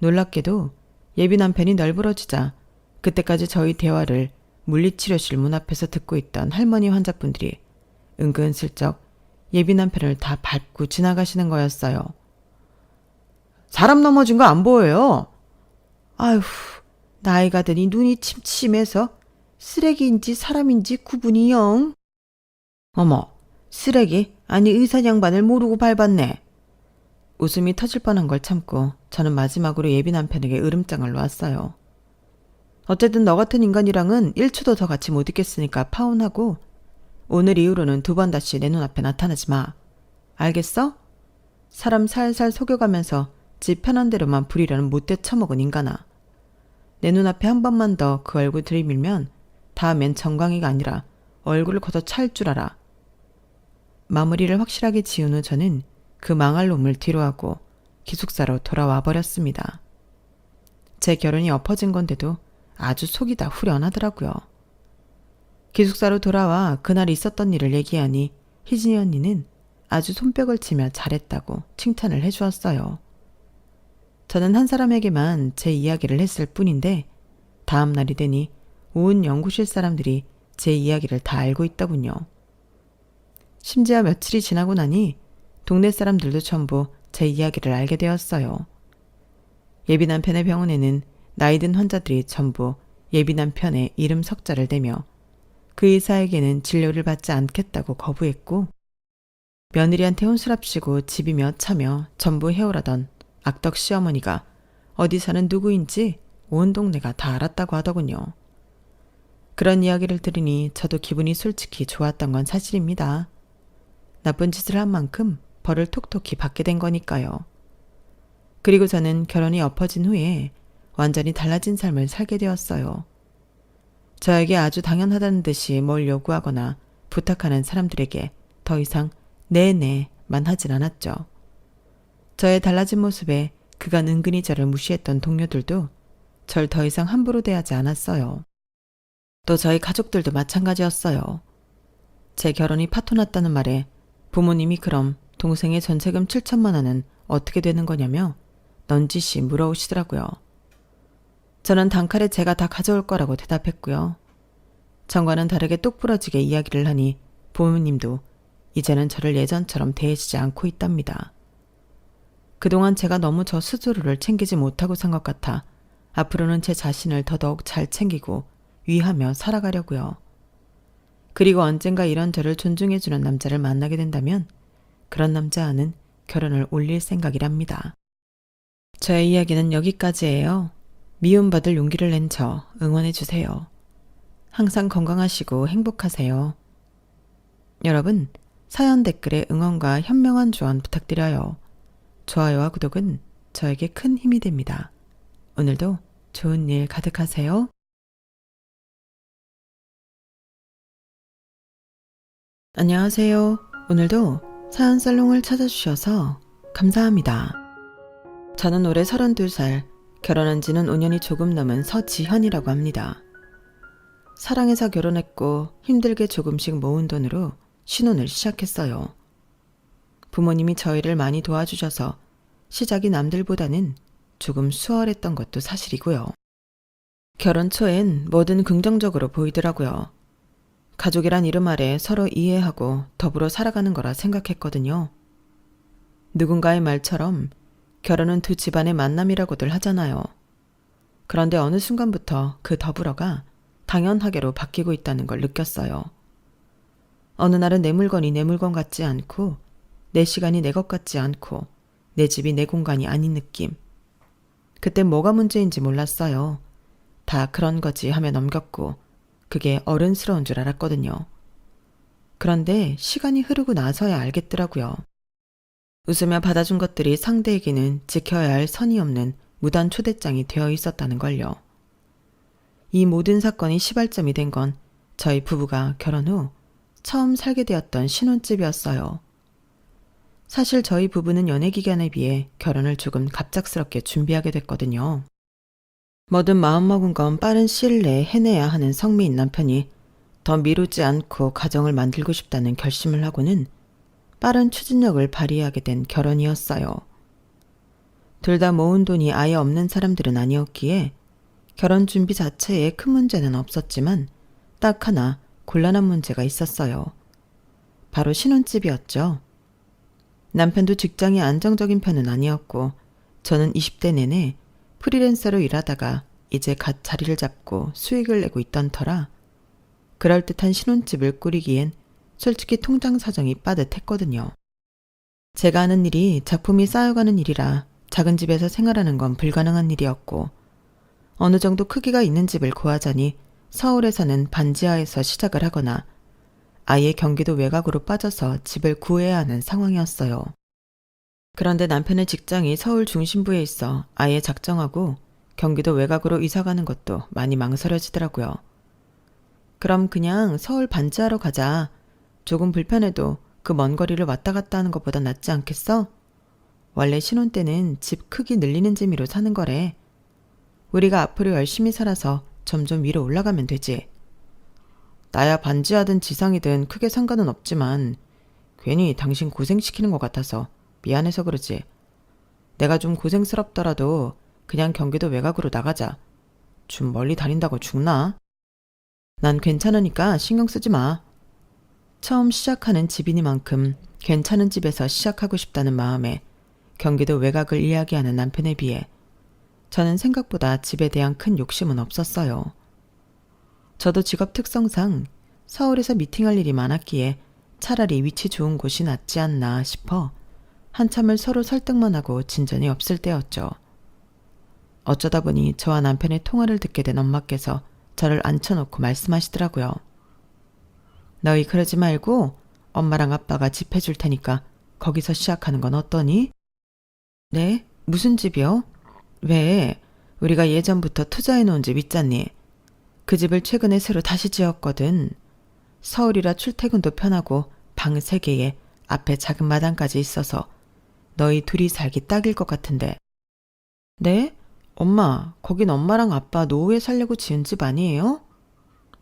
A: 놀랍게도 예비 남편이 널브러지자 그때까지 저희 대화를 물리치료실 문 앞에서 듣고 있던 할머니 환자분들이 은근슬쩍 예비 남편을 다 밟고 지나가시는 거였어요. 사람 넘어진 거 안 보여요. 아휴, 나이가 드니 눈이 침침해서 쓰레기인지 사람인지 구분이 영. 어머, 쓰레기? 아니 의사 양반을 모르고 밟았네. 웃음이 터질 뻔한 걸 참고 저는 마지막으로 예비 남편에게 으름장을 놓았어요. 어쨌든 너 같은 인간이랑은 1초도 더 같이 못 있겠으니까 파혼하고 오늘 이후로는 2번 다시 내 눈앞에 나타나지 마. 알겠어? 사람 살살 속여가면서 지 편한 대로만 부리려는 못돼 처먹은 인간아. 내 눈앞에 한 번만 더 그 얼굴 들이밀면 다음엔 정광이가 아니라 얼굴을 걷어 찰 줄 알아. 마무리를 확실하게 지은 후 저는 그 망할 놈을 뒤로하고 기숙사로 돌아와 버렸습니다. 제 결혼이 엎어진 건데도 아주 속이 다 후련하더라고요. 기숙사로 돌아와 그날 있었던 일을 얘기하니 희진이 언니는 아주 손뼉을 치며 잘했다고 칭찬을 해주었어요. 저는 한 사람에게만 제 이야기를 했을 뿐인데 다음 날이 되니 온 연구실 사람들이 제 이야기를 다 알고 있더군요. 심지어 며칠이 지나고 나니 동네 사람들도 전부 제 이야기를 알게 되었어요. 예비 남편의 병원에는 나이든 환자들이 전부 예비 남편의 이름 석자를 대며 그 의사에게는 진료를 받지 않겠다고 거부했고 며느리한테 혼술합시고 집이며 차며 전부 해오라던 악덕 시어머니가 어디 사는 누구인지 온 동네가 다 알았다고 하더군요. 그런 이야기를 들으니 저도 기분이 솔직히 좋았던 건 사실입니다. 나쁜 짓을 한 만큼 벌을 톡톡히 받게 된 거니까요. 그리고 저는 결혼이 엎어진 후에 완전히 달라진 삶을 살게 되었어요. 저에게 아주 당연하다는 듯이 뭘 요구하거나 부탁하는 사람들에게 더 이상 네네만 하진 않았죠. 저의 달라진 모습에 그간 은근히 저를 무시했던 동료들도 절 더 이상 함부로 대하지 않았어요. 또 저희 가족들도 마찬가지였어요. 제 결혼이 파토났다는 말에 부모님이 그럼 동생의 전세금 7천만 원은 어떻게 되는 거냐며 넌지시 물어오시더라고요. 저는 단칼에 제가 다 가져올 거라고 대답했고요. 전과는 다르게 똑부러지게 이야기를 하니 부모님도 이제는 저를 예전처럼 대해주지 않고 있답니다. 그동안 제가 너무 저 스스로를 챙기지 못하고 산 것 같아 앞으로는 제 자신을 더더욱 잘 챙기고 위하며 살아가려고요. 그리고 언젠가 이런 저를 존중해주는 남자를 만나게 된다면 그런 남자와는 결혼을 올릴 생각이랍니다. 저의 이야기는 여기까지예요. 미움받을 용기를 낸 저 응원해주세요. 항상 건강하시고 행복하세요. 여러분, 사연 댓글에 응원과 현명한 조언 부탁드려요. 좋아요와 구독은 저에게 큰 힘이 됩니다. 오늘도 좋은 일 가득하세요. 안녕하세요. 오늘도 사연 살롱을 찾아주셔서 감사합니다. 저는 올해 32살, 결혼한 지는 5년이 조금 넘은 서지현이라고 합니다. 사랑해서 결혼했고 힘들게 조금씩 모은 돈으로 신혼을 시작했어요. 부모님이 저희를 많이 도와주셔서 시작이 남들보다는 조금 수월했던 것도 사실이고요. 결혼 초엔 뭐든 긍정적으로 보이더라고요. 가족이란 이름 아래 서로 이해하고 더불어 살아가는 거라 생각했거든요. 누군가의 말처럼 결혼은 두 집안의 만남이라고들 하잖아요. 그런데 어느 순간부터 그 더불어가 당연하게로 바뀌고 있다는 걸 느꼈어요. 어느 날은 내 물건이 내 물건 같지 않고 내 시간이 내 것 같지 않고 내 집이 내 공간이 아닌 느낌. 그때 뭐가 문제인지 몰랐어요. 다 그런 거지 하며 넘겼고 그게 어른스러운 줄 알았거든요. 그런데 시간이 흐르고 나서야 알겠더라고요. 웃으며 받아준 것들이 상대에게는 지켜야 할 선이 없는 무단 초대장이 되어 있었다는 걸요. 이 모든 사건이 시발점이 된 건 저희 부부가 결혼 후 처음 살게 되었던 신혼집이었어요. 사실 저희 부부는 연애 기간에 비해 결혼을 조금 갑작스럽게 준비하게 됐거든요. 뭐든 마음먹은 건 빠른 시일 내에 해내야 하는 성미인 남편이 더 미루지 않고 가정을 만들고 싶다는 결심을 하고는 빠른 추진력을 발휘하게 된 결혼이었어요. 둘 다 모은 돈이 아예 없는 사람들은 아니었기에 결혼 준비 자체에 큰 문제는 없었지만 딱 하나 곤란한 문제가 있었어요. 바로 신혼집이었죠. 남편도 직장이 안정적인 편은 아니었고 저는 20대 내내 프리랜서로 일하다가 이제 갓 자리를 잡고 수익을 내고 있던 터라 그럴듯한 신혼집을 꾸리기엔 솔직히 통장 사정이 빠듯했거든요. 제가 하는 일이 작품이 쌓여가는 일이라 작은 집에서 생활하는 건 불가능한 일이었고 어느 정도 크기가 있는 집을 구하자니 서울에서는 반지하에서 시작을 하거나 아예 경기도 외곽으로 빠져서 집을 구해야 하는 상황이었어요. 그런데 남편의 직장이 서울 중심부에 있어 아예 작정하고 경기도 외곽으로 이사가는 것도 많이 망설여지더라고요. 그럼 그냥 서울 반지하러 가자. 조금 불편해도 그 먼 거리를 왔다 갔다 하는 것보다 낫지 않겠어? 원래 신혼 때는 집 크기 늘리는 재미로 사는 거래. 우리가 앞으로 열심히 살아서 점점 위로 올라가면 되지. 나야 반지하든 지상이든 크게 상관은 없지만 괜히 당신 고생시키는 것 같아서 미안해서 그러지. 내가 좀 고생스럽더라도 그냥 경기도 외곽으로 나가자. 좀 멀리 다닌다고 죽나? 난 괜찮으니까 신경 쓰지 마. 처음 시작하는 집이니만큼 괜찮은 집에서 시작하고 싶다는 마음에 경기도 외곽을 이야기하는 남편에 비해 저는 생각보다 집에 대한 큰 욕심은 없었어요. 저도 직업 특성상 서울에서 미팅할 일이 많았기에 차라리 위치 좋은 곳이 낫지 않나 싶어 한참을 서로 설득만 하고 진전이 없을 때였죠. 어쩌다 보니 저와 남편의 통화를 듣게 된 엄마께서 저를 앉혀놓고 말씀하시더라고요. 너희 그러지 말고 엄마랑 아빠가 집 해줄 테니까 거기서 시작하는 건 어떠니? 네? 무슨 집이요? 왜? 우리가 예전부터 투자해놓은 집 있잖니. 그 집을 최근에 새로 다시 지었거든. 서울이라 출퇴근도 편하고 방 3개에 앞에 작은 마당까지 있어서 너희 둘이 살기 딱일 것 같은데. 네? 엄마, 거긴 엄마랑 아빠 노후에 살려고 지은 집 아니에요?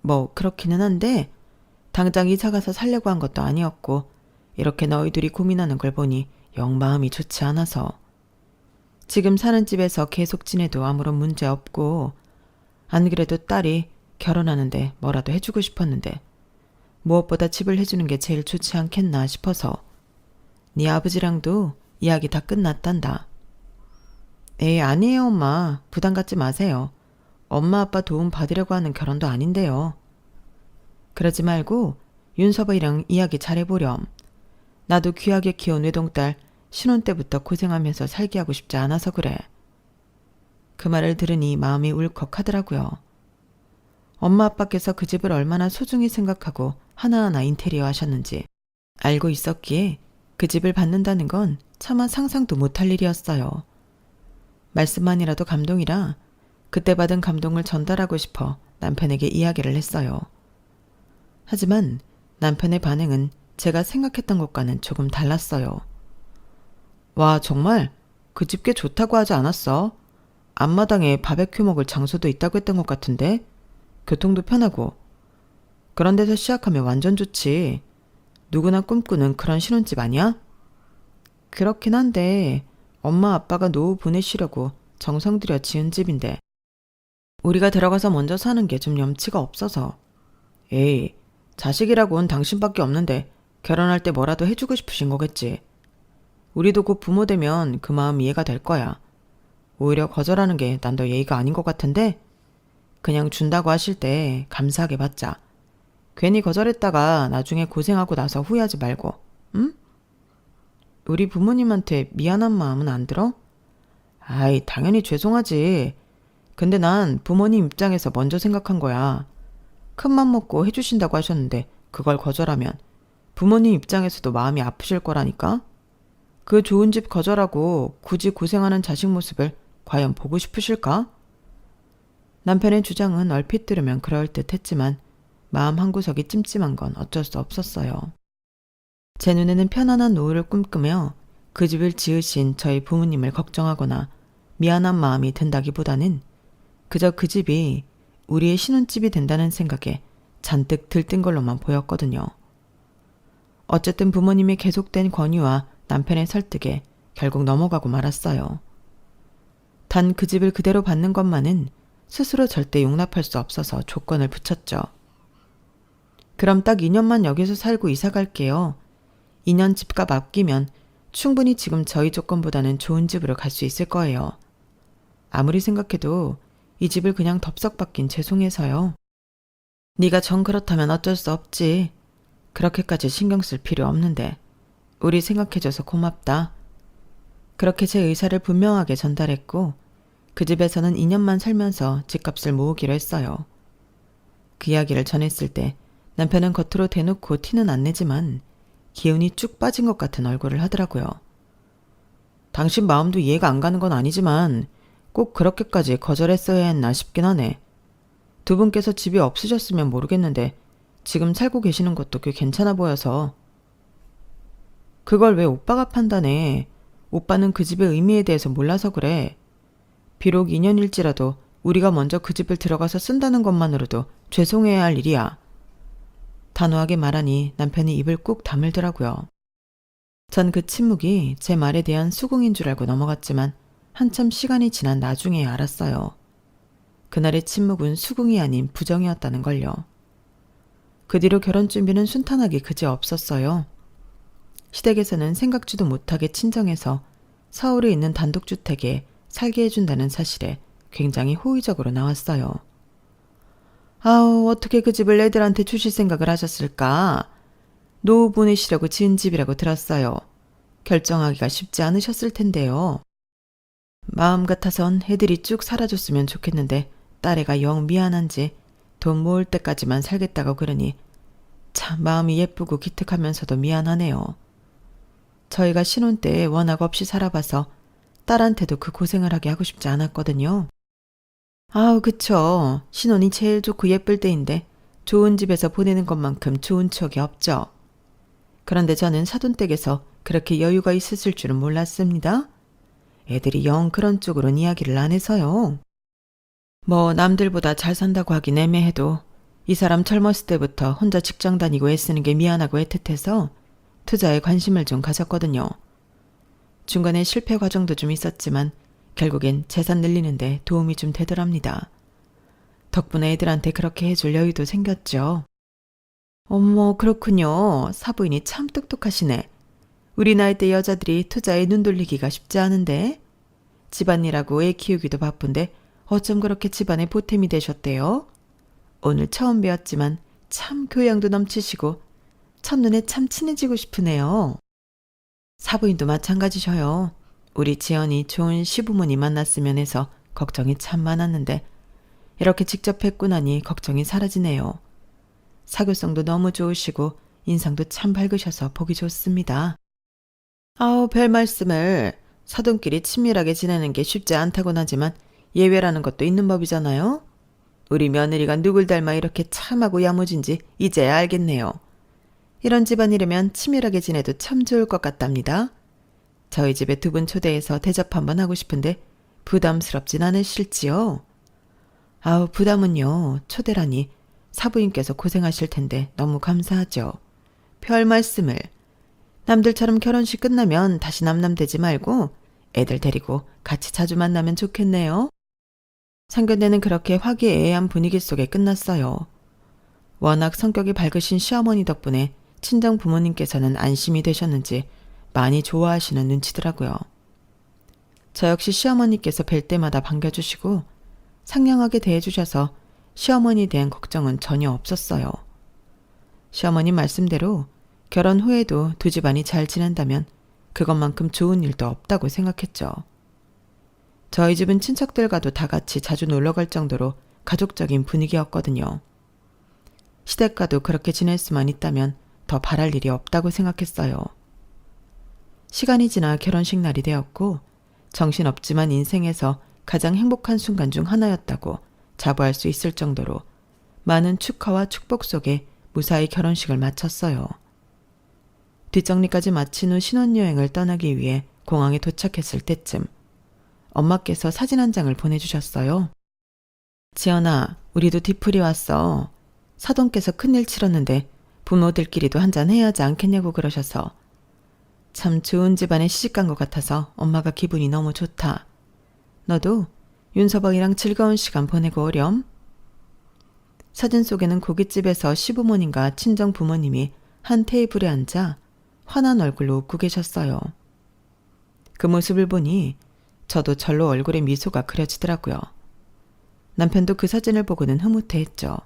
A: 뭐 그렇기는 한데 당장 이사 가서 살려고 한 것도 아니었고 이렇게 너희 둘이 고민하는 걸 보니 영 마음이 좋지 않아서. 지금 사는 집에서 계속 지내도 아무런 문제 없고 안 그래도 딸이 결혼하는데 뭐라도 해주고 싶었는데 무엇보다 집을 해주는 게 제일 좋지 않겠나 싶어서. 네 아버지랑도 이야기 다 끝났단다. 에이 아니에요 엄마. 부담 갖지 마세요. 엄마 아빠 도움 받으려고 하는 결혼도 아닌데요. 그러지 말고 윤서방이랑 이야기 잘해보렴. 나도 귀하게 키운 외동딸 신혼 때부터 고생하면서 살게 하고 싶지 않아서 그래. 그 말을 들으니 마음이 울컥하더라고요. 엄마 아빠께서 그 집을 얼마나 소중히 생각하고 하나하나 인테리어 하셨는지 알고 있었기에 그 집을 받는다는 건 차마 상상도 못할 일이었어요. 말씀만이라도 감동이라 그때 받은 감동을 전달하고 싶어 남편에게 이야기를 했어요. 하지만 남편의 반응은 제가 생각했던 것과는 조금 달랐어요. 와 정말 그 집 꽤 좋다고 하지 않았어? 앞마당에 바베큐 먹을 장소도 있다고 했던 것 같은데 교통도 편하고 그런 데서 시작하면 완전 좋지. 누구나 꿈꾸는 그런 신혼집 아니야? 그렇긴 한데 엄마 아빠가 노후 보내시려고 정성 들여 지은 집인데 우리가 들어가서 먼저 사는 게 좀 염치가 없어서. 에이 자식이라고는 당신밖에 없는데 결혼할 때 뭐라도 해주고 싶으신 거겠지. 우리도 곧 부모 되면 그 마음 이해가 될 거야. 오히려 거절하는 게 난 더 예의가 아닌 것 같은데 그냥 준다고 하실 때 감사하게 받자. 괜히 거절했다가 나중에 고생하고 나서 후회하지 말고, 응? 우리 부모님한테 미안한 마음은 안 들어? 아이, 당연히 죄송하지. 근데 난 부모님 입장에서 먼저 생각한 거야. 큰맘 먹고 해주신다고 하셨는데 그걸 거절하면 부모님 입장에서도 마음이 아프실 거라니까? 그 좋은 집 거절하고 굳이 고생하는 자식 모습을 과연 보고 싶으실까? 남편의 주장은 얼핏 들으면 그럴듯했지만 마음 한구석이 찜찜한 건 어쩔 수 없었어요. 제 눈에는 편안한 노후를 꿈꾸며 그 집을 지으신 저희 부모님을 걱정하거나 미안한 마음이 든다기보다는 그저 그 집이 우리의 신혼집이 된다는 생각에 잔뜩 들뜬 걸로만 보였거든요. 어쨌든 부모님의 계속된 권유와 남편의 설득에 결국 넘어가고 말았어요. 단 그 집을 그대로 받는 것만은 스스로 절대 용납할 수 없어서 조건을 붙였죠. 그럼 딱 2년만 여기서 살고 이사 갈게요. 2년 집값 아끼면 충분히 지금 저희 조건보다는 좋은 집으로 갈 수 있을 거예요. 아무리 생각해도 이 집을 그냥 덥석 받긴 죄송해서요. 네가 정 그렇다면 어쩔 수 없지. 그렇게까지 신경 쓸 필요 없는데 우리 생각해줘서 고맙다. 그렇게 제 의사를 분명하게 전달했고 그 집에서는 2년만 살면서 집값을 모으기로 했어요. 그 이야기를 전했을 때 남편은 겉으로 대놓고 티는 안 내지만 기운이 쭉 빠진 것 같은 얼굴을 하더라고요. 당신 마음도 이해가 안 가는 건 아니지만 꼭 그렇게까지 거절했어야 했나 싶긴 하네. 두 분께서 집이 없으셨으면 모르겠는데 지금 살고 계시는 것도 꽤 괜찮아 보여서. 그걸 왜 오빠가 판단해? 오빠는 그 집의 의미에 대해서 몰라서 그래. 비록 2년일지라도 우리가 먼저 그 집을 들어가서 쓴다는 것만으로도 죄송해야 할 일이야. 단호하게 말하니 남편이 입을 꾹 다물더라고요. 전 그 침묵이 제 말에 대한 수긍인 줄 알고 넘어갔지만 한참 시간이 지난 나중에 알았어요. 그날의 침묵은 수긍이 아닌 부정이었다는 걸요. 그 뒤로 결혼 준비는 순탄하게 그지없었어요. 시댁에서는 생각지도 못하게 친정에서 서울에 있는 단독주택에 살게 해준다는 사실에 굉장히 호의적으로 나왔어요. 아우, 어떻게 그 집을 애들한테 주실 생각을 하셨을까? 노후 보내시려고 지은 집이라고 들었어요. 결정하기가 쉽지 않으셨을 텐데요. 마음 같아선 애들이 쭉 살아줬으면 좋겠는데 딸애가 영 미안한지 돈 모을 때까지만 살겠다고 그러니 참 마음이 예쁘고 기특하면서도 미안하네요. 저희가 신혼 때 워낙 없이 살아봐서 딸한테도 그 고생을 하게 하고 싶지 않았거든요. 아우, 그쵸. 신혼이 제일 좋고 예쁠 때인데 좋은 집에서 보내는 것만큼 좋은 추억이 없죠. 그런데 저는 사돈댁에서 그렇게 여유가 있었을 줄은 몰랐습니다. 애들이 영 그런 쪽으로는 이야기를 안 해서요. 뭐 남들보다 잘 산다고 하긴 애매해도 이 사람 젊었을 때부터 혼자 직장 다니고 애쓰는 게 미안하고 애틋해서 투자에 관심을 좀 가졌거든요. 중간에 실패 과정도 좀 있었지만 결국엔 재산 늘리는데 도움이 좀 되더랍니다. 덕분에 애들한테 그렇게 해줄 여유도 생겼죠. 어머, 그렇군요. 사부인이 참 똑똑하시네. 우리 나이 때 여자들이 투자에 눈 돌리기가 쉽지 않은데. 집안일하고 애 키우기도 바쁜데 어쩜 그렇게 집안에 보탬이 되셨대요? 오늘 처음 배웠지만 참 교양도 넘치시고 첫눈에 참 친해지고 싶으네요. 사부인도 마찬가지셔요. 우리 지연이 좋은 시부모님 만났으면 해서 걱정이 참 많았는데 이렇게 직접 뵙고 나니 걱정이 사라지네요. 사교성도 너무 좋으시고 인상도 참 밝으셔서 보기 좋습니다. 아우, 별 말씀을. 사돈끼리 친밀하게 지내는 게 쉽지 않다곤 하지만 예외라는 것도 있는 법이잖아요. 우리 며느리가 누굴 닮아 이렇게 참하고 야무진지 이제야 알겠네요. 이런 집안이라면 친밀하게 지내도 참 좋을 것 같답니다. 저희 집에 두 분 초대해서 대접 한번 하고 싶은데 부담스럽진 않으실지요? 아우, 부담은요. 초대라니 사부인께서 고생하실 텐데 너무 감사하죠. 별 말씀을. 남들처럼 결혼식 끝나면 다시 남남되지 말고 애들 데리고 같이 자주 만나면 좋겠네요. 상견례는 그렇게 화기애애한 분위기 속에 끝났어요. 워낙 성격이 밝으신 시어머니 덕분에 친정 부모님께서는 안심이 되셨는지 많이 좋아하시는 눈치더라고요. 저 역시 시어머니께서 뵐 때마다 반겨주시고 상냥하게 대해주셔서 시어머니에 대한 걱정은 전혀 없었어요. 시어머니 말씀대로 결혼 후에도 두 집안이 잘 지낸다면 그것만큼 좋은 일도 없다고 생각했죠. 저희 집은 친척들과도 다 같이 자주 놀러갈 정도로 가족적인 분위기였거든요. 시댁과도 그렇게 지낼 수만 있다면 더 바랄 일이 없다고 생각했어요. 시간이 지나 결혼식 날이 되었고 정신없지만 인생에서 가장 행복한 순간 중 하나였다고 자부할 수 있을 정도로 많은 축하와 축복 속에 무사히 결혼식을 마쳤어요. 뒷정리까지 마친 후 신혼여행을 떠나기 위해 공항에 도착했을 때쯤 엄마께서 사진 한 장을 보내주셨어요. 지연아, 우리도 뒤풀이 왔어. 사돈께서 큰일 치렀는데 부모들끼리도 한잔 해야지 않겠냐고 그러셔서 참 좋은 집안에 시집간 것 같아서 엄마가 기분이 너무 좋다. 너도 윤서방이랑 즐거운 시간 보내고 오렴. 사진 속에는 고깃집에서 시부모님과 친정 부모님이 한 테이블에 앉아 환한 얼굴로 웃고 계셨어요. 그 모습을 보니 저도 절로 얼굴에 미소가 그려지더라고요. 남편도 그 사진을 보고는 흐뭇해했죠.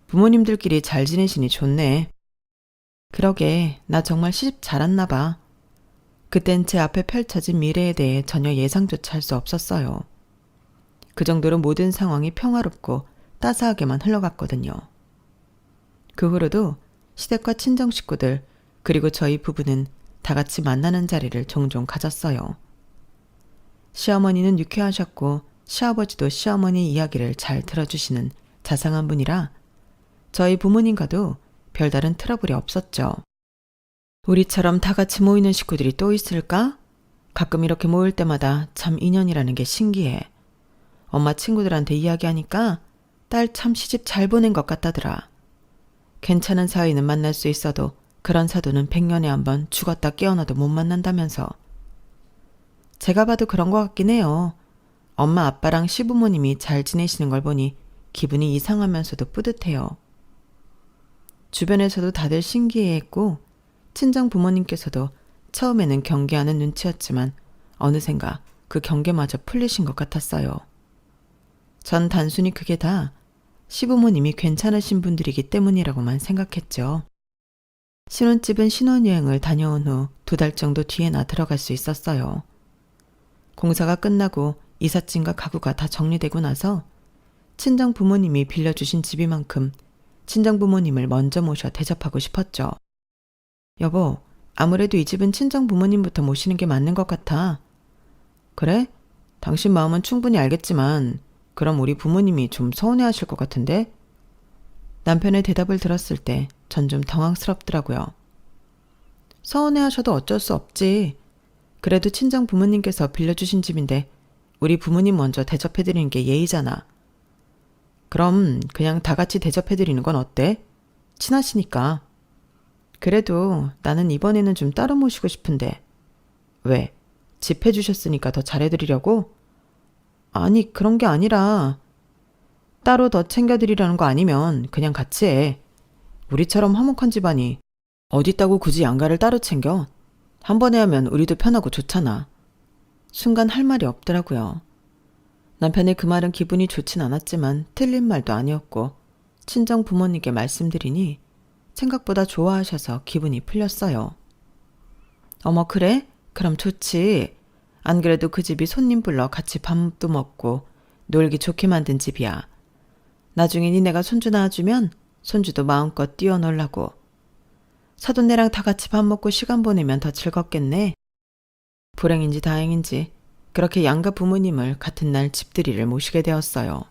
A: 부모님들끼리 잘 지내시니 좋네. 그러게 나 정말 시집 잘 왔나 봐. 그땐 제 앞에 펼쳐진 미래에 대해 전혀 예상조차 할 수 없었어요. 그 정도로 모든 상황이 평화롭고 따스하게만 흘러갔거든요. 그 후로도 시댁과 친정 식구들 그리고 저희 부부는 다 같이 만나는 자리를 종종 가졌어요. 시어머니는 유쾌하셨고 시아버지도 시어머니 이야기를 잘 들어주시는 자상한 분이라 저희 부모님과도 별다른 트러블이 없었죠. 우리처럼 다 같이 모이는 식구들이 또 있을까? 가끔 이렇게 모일 때마다 참 인연이라는 게 신기해. 엄마 친구들한테 이야기하니까 딸 참 시집 잘 보낸 것 같다더라. 괜찮은 사이는 만날 수 있어도 그런 사도는 100년에 한 번 죽었다 깨어나도 못 만난다면서. 제가 봐도 그런 것 같긴 해요. 엄마 아빠랑 시부모님이 잘 지내시는 걸 보니 기분이 이상하면서도 뿌듯해요. 주변에서도 다들 신기해했고 친정 부모님께서도 처음에는 경계하는 눈치였지만 어느샌가 그 경계마저 풀리신 것 같았어요. 전 단순히 그게 다 시부모님이 괜찮으신 분들이기 때문이라고만 생각했죠. 신혼집은 신혼여행을 다녀온 후 2달 정도 뒤에나 들어갈 수 있었어요. 공사가 끝나고 이삿짐과 가구가 다 정리되고 나서 친정 부모님이 빌려주신 집이만큼 친정 부모님을 먼저 모셔 대접하고 싶었죠. 여보, 아무래도 이 집은 친정 부모님부터 모시는 게 맞는 것 같아. 그래? 당신 마음은 충분히 알겠지만 그럼 우리 부모님이 좀 서운해하실 것 같은데? 남편의 대답을 들었을 때 전 좀 당황스럽더라고요. 서운해하셔도 어쩔 수 없지. 그래도 친정 부모님께서 빌려주신 집인데 우리 부모님 먼저 대접해드리는 게 예의잖아. 그럼 그냥 다 같이 대접해드리는 건 어때? 친하시니까. 그래도 나는 이번에는 좀 따로 모시고 싶은데. 왜? 집 해주셨으니까 더 잘해드리려고? 아니, 그런 게 아니라 따로 더 챙겨드리라는 거 아니면 그냥 같이 해. 우리처럼 화목한 집안이 어딨다고 굳이 양가를 따로 챙겨? 한 번에 하면 우리도 편하고 좋잖아. 순간 할 말이 없더라고요. 남편의 그 말은 기분이 좋진 않았지만 틀린 말도 아니었고 친정 부모님께 말씀드리니 생각보다 좋아하셔서 기분이 풀렸어요. 어머, 그래? 그럼 좋지. 안 그래도 그 집이 손님 불러 같이 밥도 먹고 놀기 좋게 만든 집이야. 나중에 니네가 손주 낳아주면 손주도 마음껏 뛰어놀라고. 사돈네랑 다 같이 밥 먹고 시간 보내면 더 즐겁겠네. 불행인지 다행인지 그렇게 양가 부모님을 같은 날 집들이를 모시게 되었어요.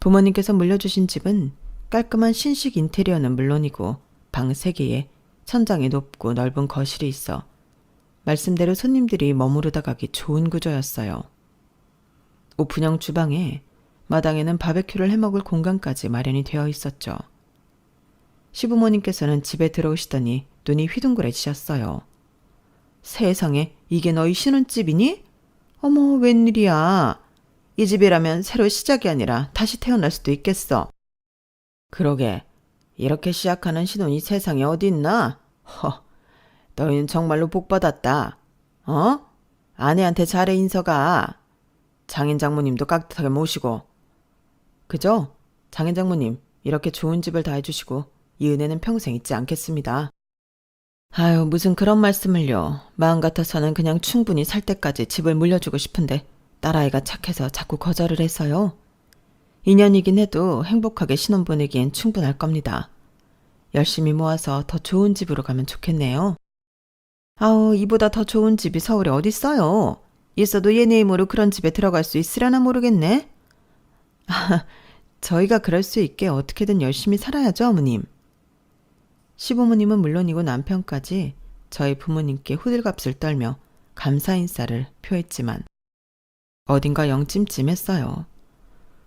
A: 부모님께서 물려주신 집은 깔끔한 신식 인테리어는 물론이고 방 3개에 천장이 높고 넓은 거실이 있어 말씀대로 손님들이 머무르다 가기 좋은 구조였어요. 오픈형 주방에 마당에는 바베큐를 해먹을 공간까지 마련이 되어 있었죠. 시부모님께서는 집에 들어오시더니 눈이 휘둥그레지셨어요. 세상에, 이게 너희 신혼집이니? 어머, 웬일이야. 이 집이라면 새로 시작이 아니라 다시 태어날 수도 있겠어. 그러게, 이렇게 시작하는 신혼이 세상에 어디 있나? 너희는 정말로 복받았다. 어? 아내한테 잘해 인서가. 장인 장모님도 깍듯하게 모시고. 그죠? 장인 장모님, 이렇게 좋은 집을 다 해주시고 이 은혜는 평생 잊지 않겠습니다. 아유, 무슨 그런 말씀을요. 마음 같아서는 그냥 충분히 살 때까지 집을 물려주고 싶은데 딸아이가 착해서 자꾸 거절을 해서요. 인연이긴 해도 행복하게 신혼 보내기엔 충분할 겁니다. 열심히 모아서 더 좋은 집으로 가면 좋겠네요. 아우, 이보다 더 좋은 집이 서울에 어딨어요. 있어도 얘네 힘으로 그런 집에 들어갈 수 있으려나 모르겠네. 저희가 그럴 수 있게 어떻게든 열심히 살아야죠, 어머님. 시부모님은 물론이고 남편까지 저희 부모님께 호들갑을 떨며 감사 인사를 표했지만 어딘가 영찜찜했어요.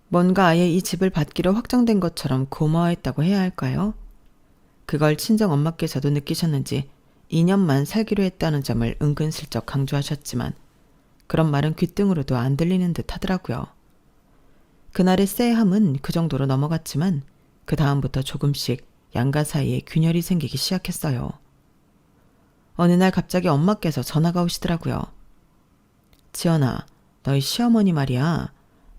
A: 뭔가 아예 이 집을 받기로 확정된 것처럼 고마워했다고 해야 할까요? 그걸 친정엄마께서도 느끼셨는지 2년만 살기로 했다는 점을 은근슬쩍 강조하셨지만 그런 말은 귓등으로도 안 들리는 듯 하더라고요. 그날의 쎄함은 그 정도로 넘어갔지만 그 다음부터 조금씩 양가 사이에 균열이 생기기 시작했어요. 어느 날 갑자기 엄마께서 전화가 오시더라고요. 지연아, 너희 시어머니 말이야.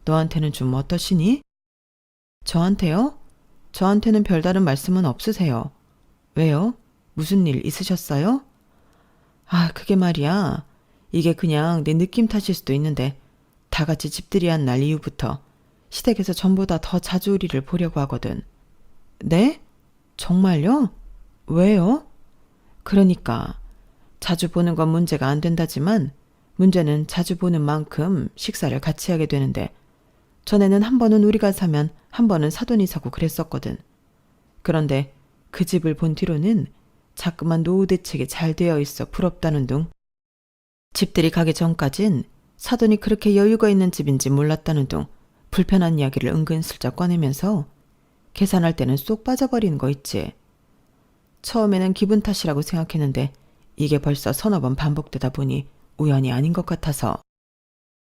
A: 너한테는 좀 어떠시니? 저한테요? 저한테는 별다른 말씀은 없으세요. 왜요? 무슨 일 있으셨어요? 아, 그게 말이야. 이게 그냥 내 느낌 탓일 수도 있는데 다 같이 집들이 한 날 이후부터 시댁에서 전보다 더 자주 우리를 보려고 하거든. 네? 정말요? 왜요? 그러니까 자주 보는 건 문제가 안 된다지만 문제는 자주 보는 만큼 식사를 같이 하게 되는데 전에는 한 번은 우리가 사면 한 번은 사돈이 사고 그랬었거든. 그런데 그 집을 본 뒤로는 자꾸만 노후 대책이 잘 되어 있어 부럽다는 둥. 집들이 가기 전까진 사돈이 그렇게 여유가 있는 집인지 몰랐다는 둥 불편한 이야기를 은근슬쩍 꺼내면서 계산할 때는 쏙 빠져버리는 거 있지. 처음에는 기분 탓이라고 생각했는데 이게 벌써 서너 번 반복되다 보니 우연이 아닌 것 같아서.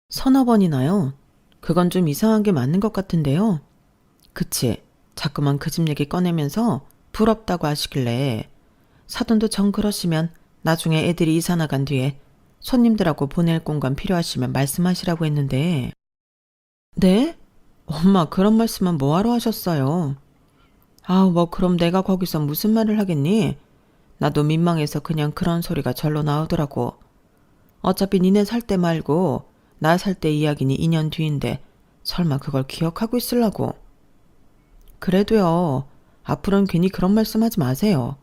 A: 서너 번이나요? 그건 좀 이상한 게 맞는 것 같은데요. 그치. 자꾸만 그 집 얘기 꺼내면서 부럽다고 하시길래 사돈도 정 그러시면 나중에 애들이 이사 나간 뒤에 손님들하고 보낼 공간 필요하시면 말씀하시라고 했는데. 네? 엄마 그런 말씀은 뭐하러 하셨어요? 아우 뭐 그럼 내가 거기서 무슨 말을 하겠니? 나도 민망해서 그냥 그런 소리가 절로 나오더라고. 어차피 니네 살 때 말고 나 살 때 이야기니 2년 뒤인데 설마 그걸 기억하고 있으려고. 그래도요. 앞으로는 괜히 그런 말씀하지 마세요.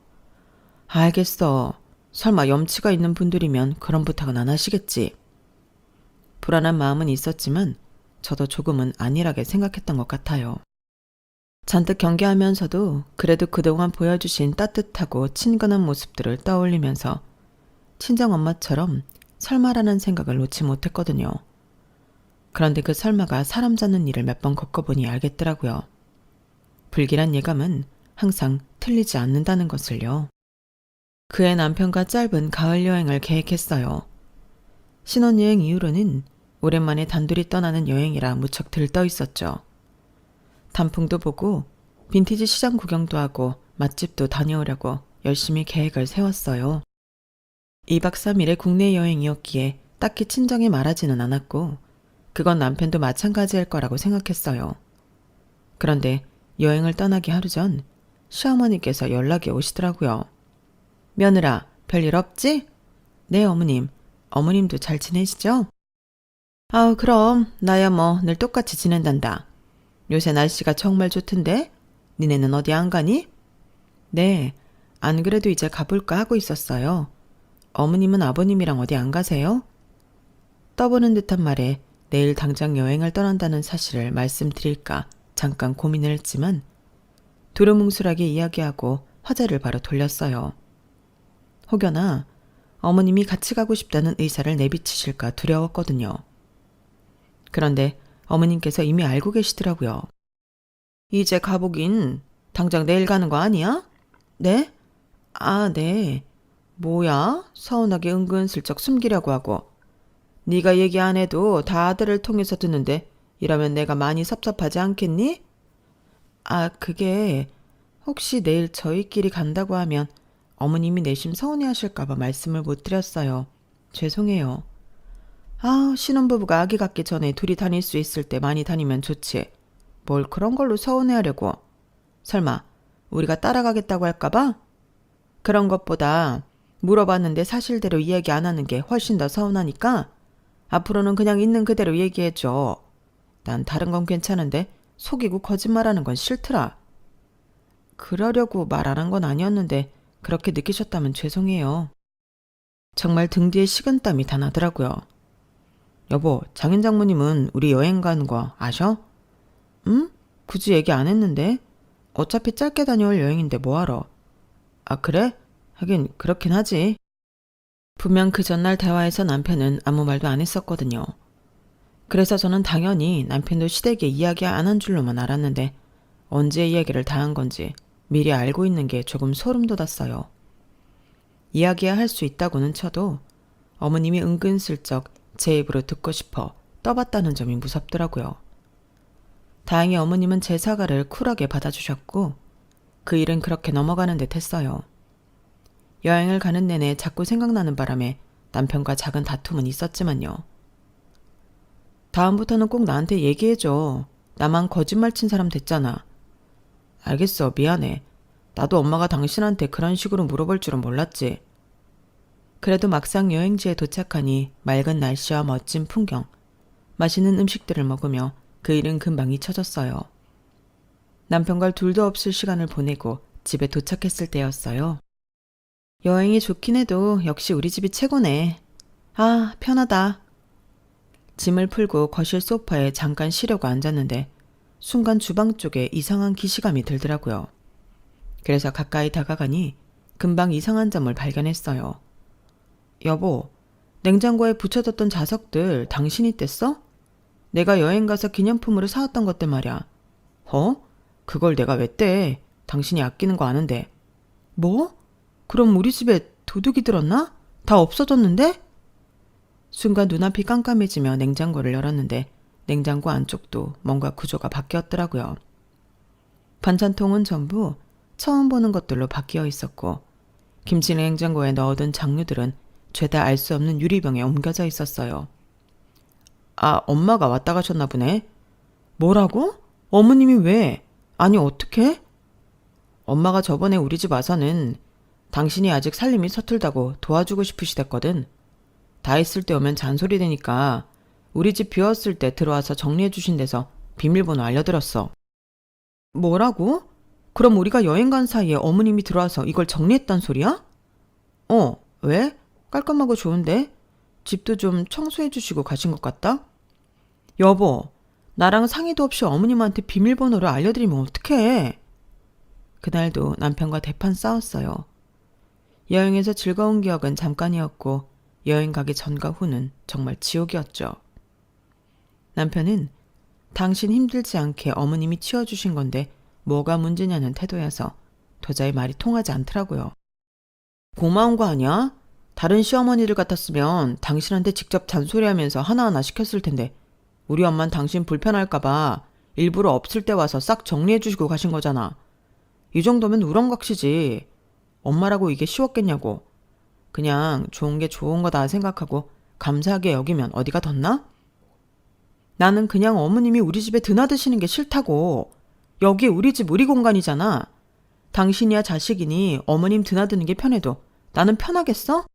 A: 알겠어. 설마 염치가 있는 분들이면 그런 부탁은 안 하시겠지. 불안한 마음은 있었지만 저도 조금은 안일하게 생각했던 것 같아요. 잔뜩 경계하면서도 그래도 그동안 보여주신 따뜻하고 친근한 모습들을 떠올리면서 친정엄마처럼 설마라는 생각을 놓지 못했거든요. 그런데 그 설마가 사람 잡는 일을 몇 번 겪어보니 알겠더라고요. 불길한 예감은 항상 틀리지 않는다는 것을요. 그의 남편과 짧은 가을 여행을 계획했어요. 신혼여행 이후로는 오랜만에 단둘이 떠나는 여행이라 무척 들떠 있었죠. 단풍도 보고 빈티지 시장 구경도 하고 맛집도 다녀오려고 열심히 계획을 세웠어요. 2박 3일의 국내 여행이었기에 딱히 친정에 말하지는 않았고 그건 남편도 마찬가지일 거라고 생각했어요. 그런데 여행을 떠나기 하루 전 시어머니께서 연락이 오시더라고요. 며느라, 별일 없지? 네, 어머님. 어머님도 잘 지내시죠? 아우, 그럼 나야 뭐 늘 똑같이 지낸단다. 요새 날씨가 정말 좋던데? 니네는 어디 안 가니? 네, 안 그래도 이제 가볼까 하고 있었어요. 어머님은 아버님이랑 어디 안 가세요? 떠보는 듯한 말에 내일 당장 여행을 떠난다는 사실을 말씀드릴까 잠깐 고민을 했지만 두루뭉술하게 이야기하고 화제를 바로 돌렸어요. 혹여나 어머님이 같이 가고 싶다는 의사를 내비치실까 두려웠거든요. 그런데 어머님께서 이미 알고 계시더라고요. 이제 가보긴 당장 내일 가는 거 아니야? 네? 아, 네. 뭐야? 서운하게 은근슬쩍 숨기려고 하고. 네가 얘기 안 해도 다 아들을 통해서 듣는데 이러면 내가 많이 섭섭하지 않겠니? 아, 그게 혹시 내일 저희끼리 간다고 하면 어머님이 내심 서운해하실까 봐 말씀을 못 드렸어요. 죄송해요. 아, 신혼부부가 아기 갖기 전에 둘이 다닐 수 있을 때 많이 다니면 좋지. 뭘 그런 걸로 서운해하려고. 설마 우리가 따라가겠다고 할까 봐? 그런 것보다 물어봤는데 사실대로 이야기 안 하는 게 훨씬 더 서운하니까 앞으로는 그냥 있는 그대로 얘기해줘. 난 다른 건 괜찮은데 속이고 거짓말하는 건 싫더라. 그러려고 말 안 한 건 아니었는데 그렇게 느끼셨다면 죄송해요. 정말 등 뒤에 식은땀이 다 나더라고요. 여보, 장인 장모님은 우리 여행 가는 거 아셔? 응? 굳이 얘기 안 했는데? 어차피 짧게 다녀올 여행인데 뭐하러? 아, 그래? 하긴 그렇긴 하지. 분명 그 전날 대화에서 남편은 아무 말도 안 했었거든요. 그래서 저는 당연히 남편도 시댁에 이야기 안 한 줄로만 알았는데 언제 이야기를 다 한 건지 미리 알고 있는 게 조금 소름 돋았어요. 이야기야 할 수 있다고는 쳐도 어머님이 은근슬쩍 제 입으로 듣고 싶어 떠봤다는 점이 무섭더라고요. 다행히 어머님은 제 사과를 쿨하게 받아주셨고 그 일은 그렇게 넘어가는 듯 했어요. 여행을 가는 내내 자꾸 생각나는 바람에 남편과 작은 다툼은 있었지만요. 다음부터는 꼭 나한테 얘기해줘. 나만 거짓말 친 사람 됐잖아. 알겠어, 미안해. 나도 엄마가 당신한테 그런 식으로 물어볼 줄은 몰랐지. 그래도 막상 여행지에 도착하니 맑은 날씨와 멋진 풍경, 맛있는 음식들을 먹으며 그 일은 금방 잊혀졌어요. 남편과 둘도 없을 시간을 보내고 집에 도착했을 때였어요. 여행이 좋긴 해도 역시 우리 집이 최고네. 아, 편하다. 짐을 풀고 거실 소파에 잠깐 쉬려고 앉았는데 순간 주방 쪽에 이상한 기시감이 들더라고요. 그래서 가까이 다가가니 금방 이상한 점을 발견했어요. 여보, 냉장고에 붙여뒀던 자석들 당신이 뗐어? 내가 여행 가서 기념품으로 사왔던 것들 말이야. 그걸 내가 왜 떼? 당신이 아끼는 거 아는데. 뭐? 그럼 우리 집에 도둑이 들었나? 다 없어졌는데? 순간 눈앞이 깜깜해지며 냉장고를 열었는데 냉장고 안쪽도 뭔가 구조가 바뀌었더라고요. 반찬통은 전부 처음 보는 것들로 바뀌어 있었고 김치 냉장고에 넣어둔 장류들은 죄다 알 수 없는 유리병에 옮겨져 있었어요. 아, 엄마가 왔다 가셨나 보네. 뭐라고? 어머님이 왜? 아니, 어떻게? 엄마가 저번에 우리 집 와서는 당신이 아직 살림이 서툴다고 도와주고 싶으시댔거든. 다 있을 때 오면 잔소리 되니까 우리 집 비웠을 때 들어와서 정리해 주신 데서 비밀번호 알려드렸어. 뭐라고? 그럼 우리가 여행 간 사이에 어머님이 들어와서 이걸 정리했단 소리야? 왜? 깔끔하고 좋은데? 집도 좀 청소해 주시고 가신 것 같다? 여보, 나랑 상의도 없이 어머님한테 비밀번호를 알려드리면 어떡해? 그날도 남편과 대판 싸웠어요. 여행에서 즐거운 기억은 잠깐이었고 여행 가기 전과 후는 정말 지옥이었죠. 남편은 당신 힘들지 않게 어머님이 치워주신 건데 뭐가 문제냐는 태도여서 도저히 말이 통하지 않더라고요. 고마운 거 아니야? 다른 시어머니들 같았으면 당신한테 직접 잔소리하면서 하나하나 시켰을 텐데 우리 엄만 당신 불편할까봐 일부러 없을 때 와서 싹 정리해주시고 가신 거잖아. 이 정도면 우렁각시지. 엄마라고 이게 쉬웠겠냐고. 그냥 좋은 게 좋은 거다 생각하고 감사하게 여기면 어디가 덧나? 나는 그냥 어머님이 우리 집에 드나드시는 게 싫다고. 여기 우리 집 우리 공간이잖아. 당신이야 자식이니 어머님 드나드는 게 편해도 나는 편하겠어?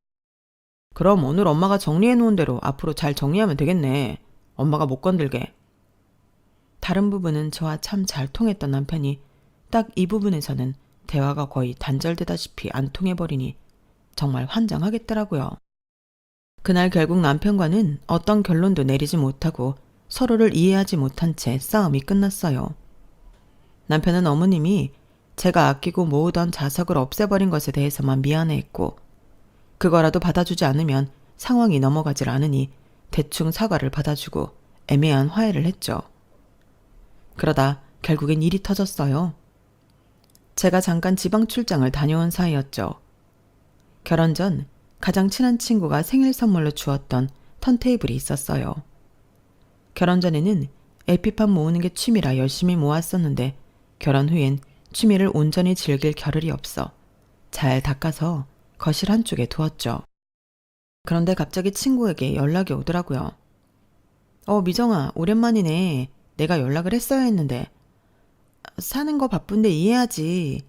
A: 그럼 오늘 엄마가 정리해놓은 대로 앞으로 잘 정리하면 되겠네. 엄마가 못 건들게. 다른 부분은 저와 참 잘 통했던 남편이 딱 이 부분에서는 대화가 거의 단절되다시피 안 통해버리니 정말 환장하겠더라고요. 그날 결국 남편과는 어떤 결론도 내리지 못하고 서로를 이해하지 못한 채 싸움이 끝났어요. 남편은 어머님이 제가 아끼고 모으던 자석을 없애버린 것에 대해서만 미안해했고 그거라도 받아주지 않으면 상황이 넘어가질 않으니 대충 사과를 받아주고 애매한 화해를 했죠. 그러다 결국엔 일이 터졌어요. 제가 잠깐 지방 출장을 다녀온 사이였죠. 결혼 전 가장 친한 친구가 생일 선물로 주었던 턴테이블이 있었어요. 결혼 전에는 LP판 모으는 게 취미라 열심히 모았었는데 결혼 후엔 취미를 온전히 즐길 겨를이 없어 잘 닦아서 거실 한쪽에 두었죠. 그런데 갑자기 친구에게 연락이 오더라고요. 미정아, 오랜만이네. 내가 연락을 했어야 했는데. 사는 거 바쁜데 이해하지.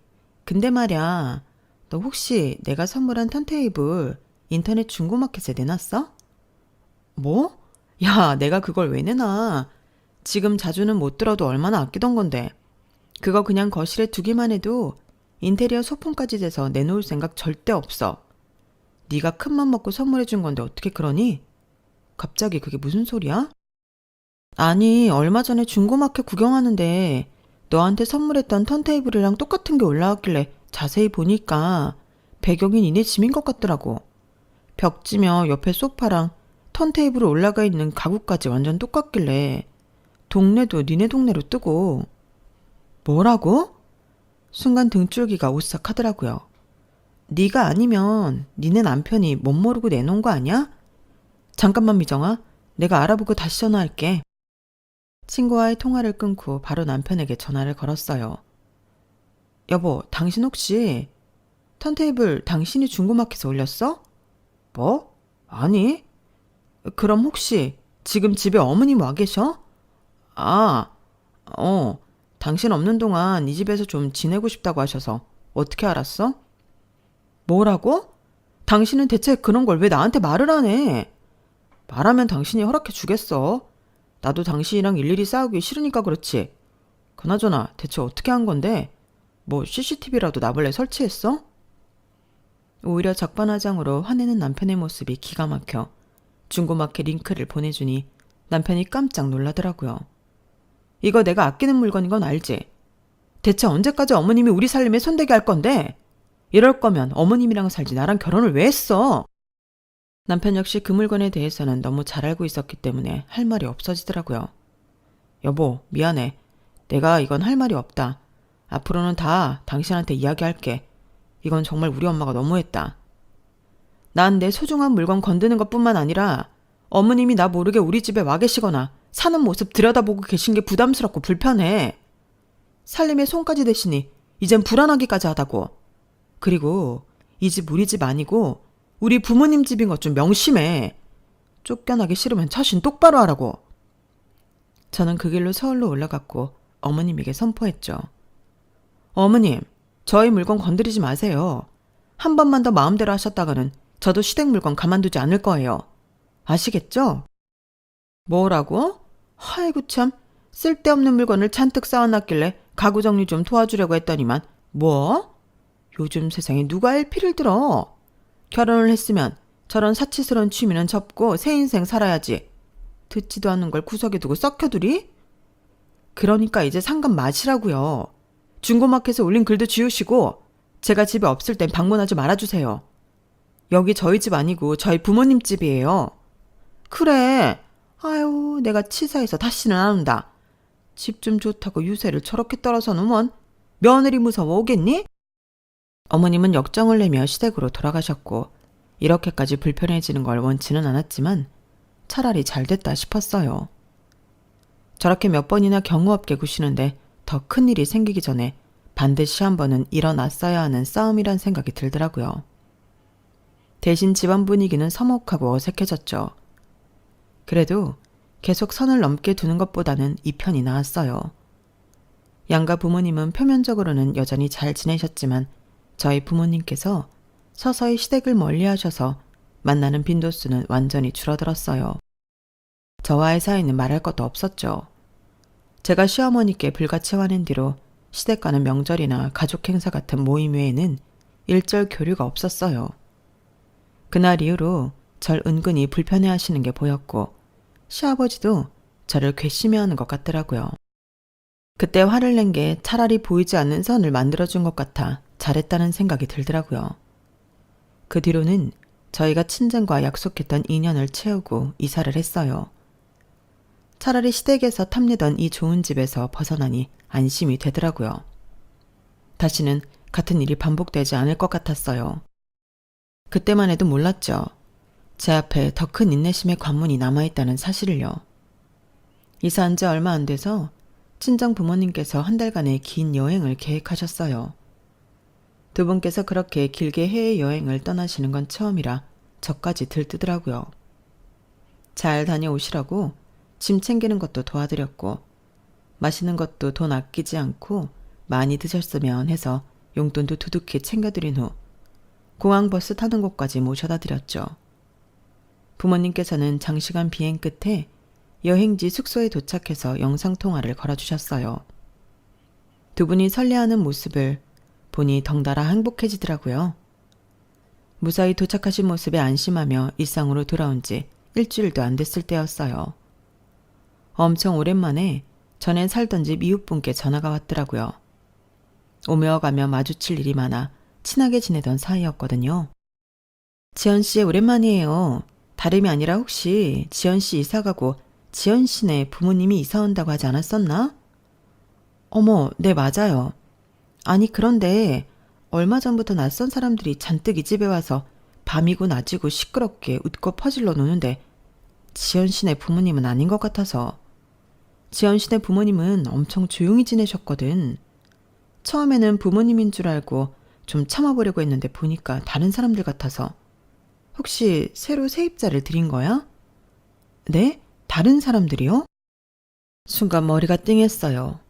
A: 근데 말야, 너 혹시 내가 선물한 턴테이블 인터넷 중고마켓에 내놨어? 뭐? 야, 내가 그걸 왜 내놔? 지금 자주는 못 들어도 얼마나 아끼던 건데. 그거 그냥 거실에 두기만 해도 인테리어 소품까지 돼서 내놓을 생각 절대 없어. 네가 큰맘 먹고 선물해 준 건데 어떻게 그러니? 갑자기 그게 무슨 소리야? 아니, 얼마 전에 중고마켓 구경하는데 너한테 선물했던 턴테이블이랑 똑같은 게 올라왔길래 자세히 보니까 배경이 니네 짐인 것 같더라고. 벽지며 옆에 소파랑 턴테이블에 올라가 있는 가구까지 완전 똑같길래 동네도 니네 동네로 뜨고. 뭐라고? 순간 등줄기가 오싹하더라고요. 네가 아니면 니네 남편이 못 모르고 내놓은 거 아니야? 잠깐만 미정아, 내가 알아보고 다시 전화할게. 친구와의 통화를 끊고 바로 남편에게 전화를 걸었어요. 여보, 당신 혹시 턴테이블 당신이 중고마켓에 올렸어? 뭐? 아니. 그럼 혹시 지금 집에 어머님 와 계셔? 아, 당신 없는 동안 이 집에서 좀 지내고 싶다고 하셔서 어떻게 알았어? 뭐라고? 당신은 대체 그런 걸 왜 나한테 말을 안 해? 말하면 당신이 허락해 주겠어. 나도 당신이랑 일일이 싸우기 싫으니까 그렇지. 그나저나 대체 어떻게 한 건데? 뭐 CCTV라도 나 몰래 설치했어? 오히려 적반하장으로 화내는 남편의 모습이 기가 막혀 중고마켓 링크를 보내주니 남편이 깜짝 놀라더라고요. 이거 내가 아끼는 물건인 건 알지? 대체 언제까지 어머님이 우리 살림에 손대게 할 건데? 이럴 거면 어머님이랑 살지 나랑 결혼을 왜 했어? 남편 역시 그 물건에 대해서는 너무 잘 알고 있었기 때문에 할 말이 없어지더라고요. 여보, 미안해. 내가 이건 할 말이 없다. 앞으로는 다 당신한테 이야기할게. 이건 정말 우리 엄마가 너무했다. 난 내 소중한 물건 건드는 것뿐만 아니라 어머님이 나 모르게 우리 집에 와 계시거나 사는 모습 들여다보고 계신 게 부담스럽고 불편해. 살림에 손까지 대시니 이젠 불안하기까지 하다고. 그리고 이 집 우리 집 아니고 우리 부모님 집인 것 좀 명심해. 쫓겨나기 싫으면 처신 똑바로 하라고. 저는 그 길로 서울로 올라갔고 어머님에게 선포했죠. 어머님, 저희 물건 건드리지 마세요. 한 번만 더 마음대로 하셨다가는 저도 시댁 물건 가만두지 않을 거예요. 아시겠죠? 뭐라고? 아이고 참, 쓸데없는 물건을 잔뜩 쌓아놨길래 가구 정리 좀 도와주려고 했더니만 뭐? 요즘 세상에 누가 LP를 들어? 결혼을 했으면 저런 사치스러운 취미는 접고 새 인생 살아야지. 듣지도 않는 걸 구석에 두고 썩혀두리? 그러니까 이제 상관 마시라고요. 중고마켓에 올린 글도 지우시고 제가 집에 없을 땐 방문하지 말아주세요. 여기 저희 집 아니고 저희 부모님 집이에요. 그래. 아유, 내가 치사해서 다시는 안 온다. 집 좀 좋다고 유세를 저렇게 떨어서 놓으면 며느리 무서워 오겠니? 어머님은 역정을 내며 시댁으로 돌아가셨고 이렇게까지 불편해지는 걸 원치는 않았지만 차라리 잘 됐다 싶었어요. 저렇게 몇 번이나 경우 없게 구시는데 더 큰 일이 생기기 전에 반드시 한 번은 일어났어야 하는 싸움이란 생각이 들더라고요. 대신 집안 분위기는 서먹하고 어색해졌죠. 그래도 계속 선을 넘게 두는 것보다는 이 편이 나았어요. 양가 부모님은 표면적으로는 여전히 잘 지내셨지만 저희 부모님께서 서서히 시댁을 멀리하셔서 만나는 빈도수는 완전히 줄어들었어요. 저와의 사이는 말할 것도 없었죠. 제가 시어머니께 불같이 화낸 뒤로 시댁 가는 명절이나 가족 행사 같은 모임 외에는 일절 교류가 없었어요. 그날 이후로 절 은근히 불편해하시는 게 보였고 시아버지도 저를 괘씸해하는 것 같더라고요. 그때 화를 낸 게 차라리 보이지 않는 선을 만들어준 것 같아 잘했다는 생각이 들더라고요. 그 뒤로는 저희가 친정과 약속했던 인연을 채우고 이사를 했어요. 차라리 시댁에서 탐내던 이 좋은 집에서 벗어나니 안심이 되더라고요. 다시는 같은 일이 반복되지 않을 것 같았어요. 그때만 해도 몰랐죠. 제 앞에 더 큰 인내심의 관문이 남아있다는 사실을요. 이사한 지 얼마 안 돼서 친정 부모님께서 한 달간의 긴 여행을 계획하셨어요. 두 분께서 그렇게 길게 해외여행을 떠나시는 건 처음이라 저까지 들뜨더라고요. 잘 다녀오시라고 짐 챙기는 것도 도와드렸고 마시는 것도 돈 아끼지 않고 많이 드셨으면 해서 용돈도 두둑히 챙겨드린 후 공항버스 타는 곳까지 모셔다 드렸죠. 부모님께서는 장시간 비행 끝에 여행지 숙소에 도착해서 영상통화를 걸어주셨어요. 두 분이 설레하는 모습을 보니 덩달아 행복해지더라고요. 무사히 도착하신 모습에 안심하며 일상으로 돌아온 지 일주일도 안 됐을 때였어요. 엄청 오랜만에 전엔 살던 집 이웃분께 전화가 왔더라고요. 오며 가며 마주칠 일이 많아 친하게 지내던 사이였거든요. 지연씨 오랜만이에요. 다름이 아니라 혹시 지연씨 이사가고 지연씨네 부모님이 이사 온다고 하지 않았었나? 어머, 네 맞아요. 아니 그런데 얼마 전부터 낯선 사람들이 잔뜩 이 집에 와서 밤이고 낮이고 시끄럽게 웃고 퍼질러 노는데 지연 씨네 부모님은 아닌 것 같아서. 지연 씨네 부모님은 엄청 조용히 지내셨거든. 처음에는 부모님인 줄 알고 좀 참아보려고 했는데 보니까 다른 사람들 같아서. 혹시 새로 세입자를 들인 거야? 네? 다른 사람들이요? 순간 머리가 띵했어요.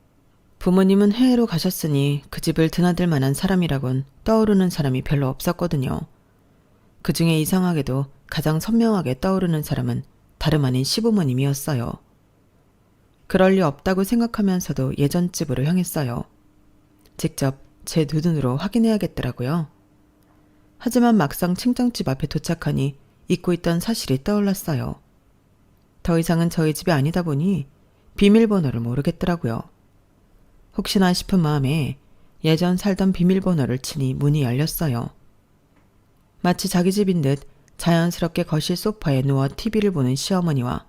A: 부모님은 해외로 가셨으니 그 집을 드나들 만한 사람이라곤 떠오르는 사람이 별로 없었거든요. 그 중에 이상하게도 가장 선명하게 떠오르는 사람은 다름 아닌 시부모님이었어요. 그럴 리 없다고 생각하면서도 예전 집으로 향했어요. 직접 제 눈으로 확인해야겠더라고요. 하지만 막상 친정집 앞에 도착하니 잊고 있던 사실이 떠올랐어요. 더 이상은 저희 집이 아니다 보니 비밀번호를 모르겠더라고요. 혹시나 싶은 마음에 예전 살던 비밀번호를 치니 문이 열렸어요. 마치 자기 집인 듯 자연스럽게 거실 소파에 누워 TV를 보는 시어머니와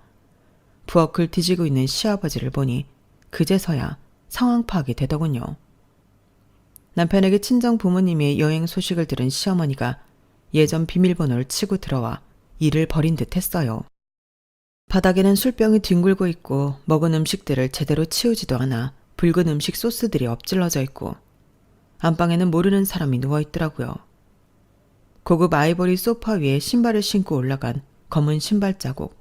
A: 부엌을 뒤지고 있는 시아버지를 보니 그제서야 상황 파악이 되더군요. 남편에게 친정 부모님의 여행 소식을 들은 시어머니가 예전 비밀번호를 치고 들어와 일을 벌인 듯 했어요. 바닥에는 술병이 뒹굴고 있고 먹은 음식들을 제대로 치우지도 않아 붉은 음식 소스들이 엎질러져 있고 안방에는 모르는 사람이 누워있더라고요. 고급 아이보리 소파 위에 신발을 신고 올라간 검은 신발 자국,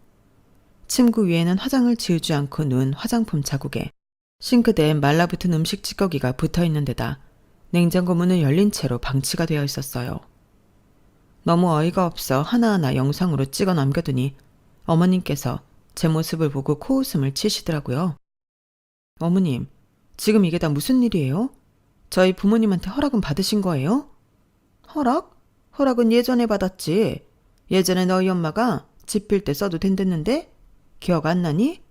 A: 침구 위에는 화장을 지우지 않고 누운 화장품 자국에 싱크대에 말라붙은 음식 찌꺼기가 붙어있는 데다 냉장고 문은 열린 채로 방치가 되어 있었어요. 너무 어이가 없어 하나하나 영상으로 찍어 남겨두니 어머님께서 제 모습을 보고 코웃음을 치시더라고요. 어머님, 지금 이게 다 무슨 일이에요? 저희 부모님한테 허락은 받으신 거예요? 허락? 허락은 예전에 받았지. 예전에 너희 엄마가 집 빌 때 써도 된댔는데? 기억 안 나니?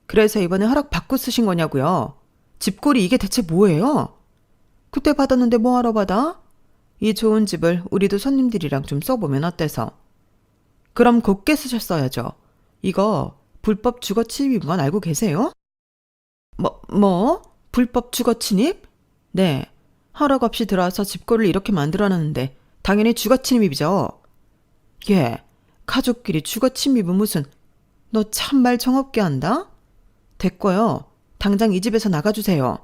A: 그래서 이번에 허락 받고 쓰신 거냐고요. 집꼴이 이게 대체 뭐예요? 그때 받았는데 뭐하러 받아? 이 좋은 집을 우리도 손님들이랑 좀 써보면 어때서? 그럼 곱게 쓰셨어야죠. 이거 불법 주거 침입인 건 알고 계세요? 뭐? 불법 주거 침입? 네. 허락 없이 들어와서 집꼴을 이렇게 만들어놨는데 당연히 주거 침입이죠. 예. 가족끼리 주거 침입은 무슨. 너 참말 정없게 한다? 됐고요. 당장 이 집에서 나가주세요.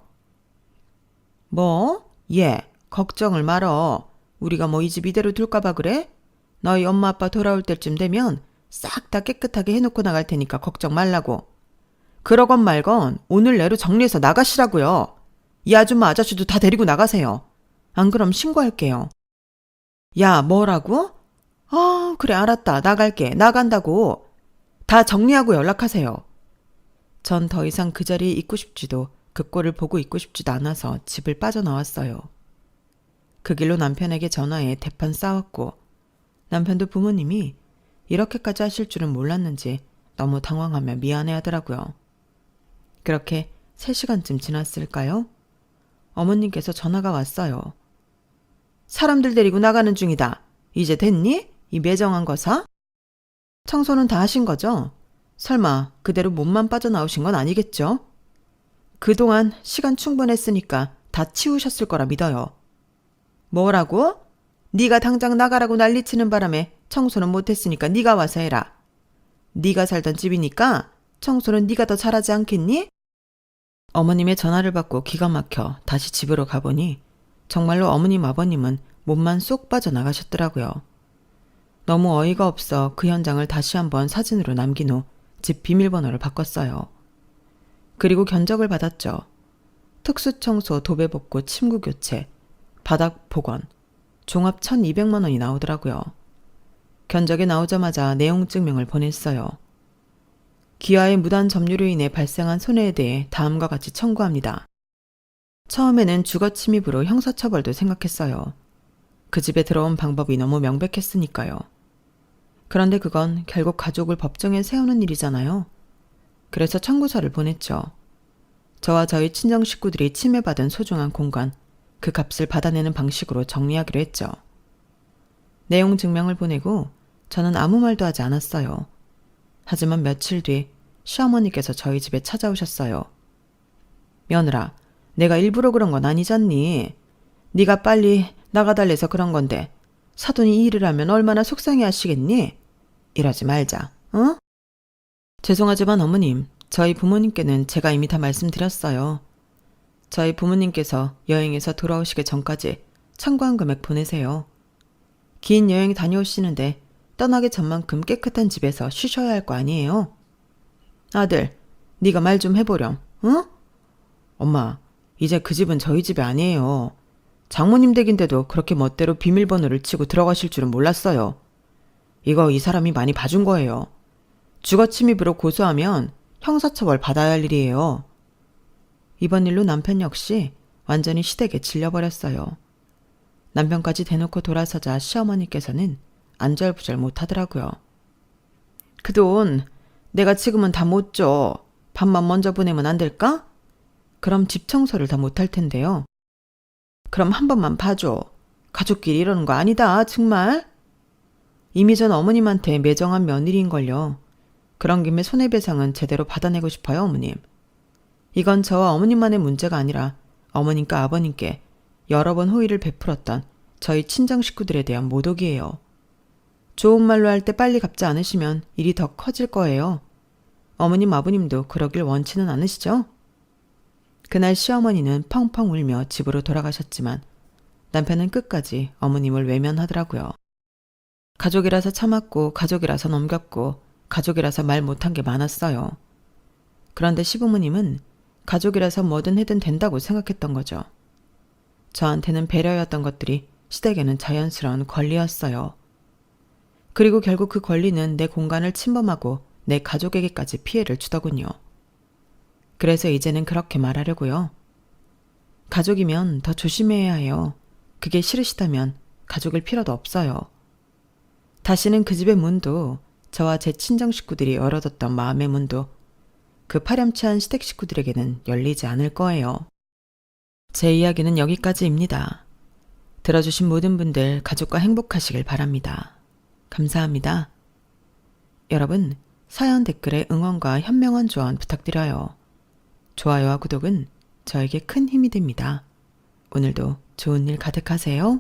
A: 뭐? 예. 걱정을 말어. 우리가 뭐 이 집 이대로 둘까봐 그래? 너희 엄마 아빠 돌아올 때쯤 되면 싹 다 깨끗하게 해놓고 나갈 테니까 걱정 말라고. 그러건 말건 오늘 내로 정리해서 나가시라고요. 이 아줌마 아저씨도 다 데리고 나가세요. 안 그럼 신고할게요. 야, 뭐라고? 그래 알았다. 나갈게. 나간다고. 다 정리하고 연락하세요. 전 더 이상 그 자리에 있고 싶지도 그 꼴을 보고 있고 싶지도 않아서 집을 빠져나왔어요. 그 길로 남편에게 전화해 대판 싸웠고 남편도 부모님이 이렇게까지 하실 줄은 몰랐는지 너무 당황하며 미안해하더라고요. 그렇게 3시간쯤 지났을까요? 어머님께서 전화가 왔어요. 사람들 데리고 나가는 중이다. 이제 됐니? 이 매정한 거사? 청소는 다 하신 거죠? 설마 그대로 몸만 빠져나오신 건 아니겠죠? 그동안 시간 충분했으니까 다 치우셨을 거라 믿어요. 뭐라고? 네가 당장 나가라고 난리치는 바람에 청소는 못했으니까 네가 와서 해라. 네가 살던 집이니까 청소는 네가 더 잘하지 않겠니? 어머님의 전화를 받고 기가 막혀 다시 집으로 가보니 정말로 어머님 아버님은 몸만 쏙 빠져나가셨더라고요. 너무 어이가 없어 그 현장을 다시 한번 사진으로 남긴 후 집 비밀번호를 바꿨어요. 그리고 견적을 받았죠. 특수청소, 도배복구, 침구교체, 바닥 복원, 종합 1,200만 원이 나오더라고요. 견적이 나오자마자 내용 증명을 보냈어요. 기아의 무단 점유로 인해 발생한 손해에 대해 다음과 같이 청구합니다. 처음에는 주거 침입으로 형사처벌도 생각했어요. 그 집에 들어온 방법이 너무 명백했으니까요. 그런데 그건 결국 가족을 법정에 세우는 일이잖아요. 그래서 청구서를 보냈죠. 저와 저희 친정 식구들이 침해받은 소중한 공간, 그 값을 받아내는 방식으로 정리하기로 했죠. 내용 증명을 보내고 저는 아무 말도 하지 않았어요. 하지만 며칠 뒤 시어머니께서 저희 집에 찾아오셨어요. 며느라, 내가 일부러 그런 건 아니잖니. 네가 빨리 나가달래서 그런 건데 사돈이 이 일을 하면 얼마나 속상해 하시겠니? 이러지 말자, 어? 죄송하지만 어머님, 저희 부모님께는 제가 이미 다 말씀드렸어요. 저희 부모님께서 여행에서 돌아오시기 전까지 청구한 금액 보내세요. 긴 여행 다녀오시는데 떠나기 전만큼 깨끗한 집에서 쉬셔야 할 거 아니에요? 아들, 네가 말 좀 해보렴, 응? 엄마, 이제 그 집은 저희 집이 아니에요. 장모님 댁인데도 그렇게 멋대로 비밀번호를 치고 들어가실 줄은 몰랐어요. 이거 이 사람이 많이 봐준 거예요. 주거침입으로 고소하면 형사처벌 받아야 할 일이에요. 이번 일로 남편 역시 완전히 시댁에 질려버렸어요. 남편까지 대놓고 돌아서자 시어머니께서는 안절부절 못하더라고요. 그 돈 내가 지금은 다 못 줘. 밥만 먼저 보내면 안 될까? 그럼 집 청소를 다 못할 텐데요. 그럼 한 번만 봐줘. 가족끼리 이러는 거 아니다, 정말. 이미 전 어머님한테 매정한 며느리인걸요. 그런 김에 손해배상은 제대로 받아내고 싶어요, 어머님. 이건 저와 어머님만의 문제가 아니라 어머님과 아버님께 여러 번 호의를 베풀었던 저희 친정 식구들에 대한 모독이에요. 좋은 말로 할 때 빨리 갚지 않으시면 일이 더 커질 거예요. 어머님, 아버님도 그러길 원치는 않으시죠? 그날 시어머니는 펑펑 울며 집으로 돌아가셨지만 남편은 끝까지 어머님을 외면하더라고요. 가족이라서 참았고 가족이라서 넘겼고 가족이라서 말 못한 게 많았어요. 그런데 시부모님은 가족이라서 뭐든 해든 된다고 생각했던 거죠. 저한테는 배려였던 것들이 시댁에는 자연스러운 권리였어요. 그리고 결국 그 권리는 내 공간을 침범하고 내 가족에게까지 피해를 주더군요. 그래서 이제는 그렇게 말하려고요. 가족이면 더 조심해야 해요. 그게 싫으시다면 가족일 필요도 없어요. 다시는 그 집의 문도 저와 제 친정 식구들이 열어뒀던 마음의 문도 그 파렴치한 시댁 식구들에게는 열리지 않을 거예요. 제 이야기는 여기까지입니다. 들어주신 모든 분들 가족과 행복하시길 바랍니다. 감사합니다. 여러분, 사연 댓글에 응원과 현명한 조언 부탁드려요. 좋아요와 구독은 저에게 큰 힘이 됩니다. 오늘도 좋은 일 가득하세요.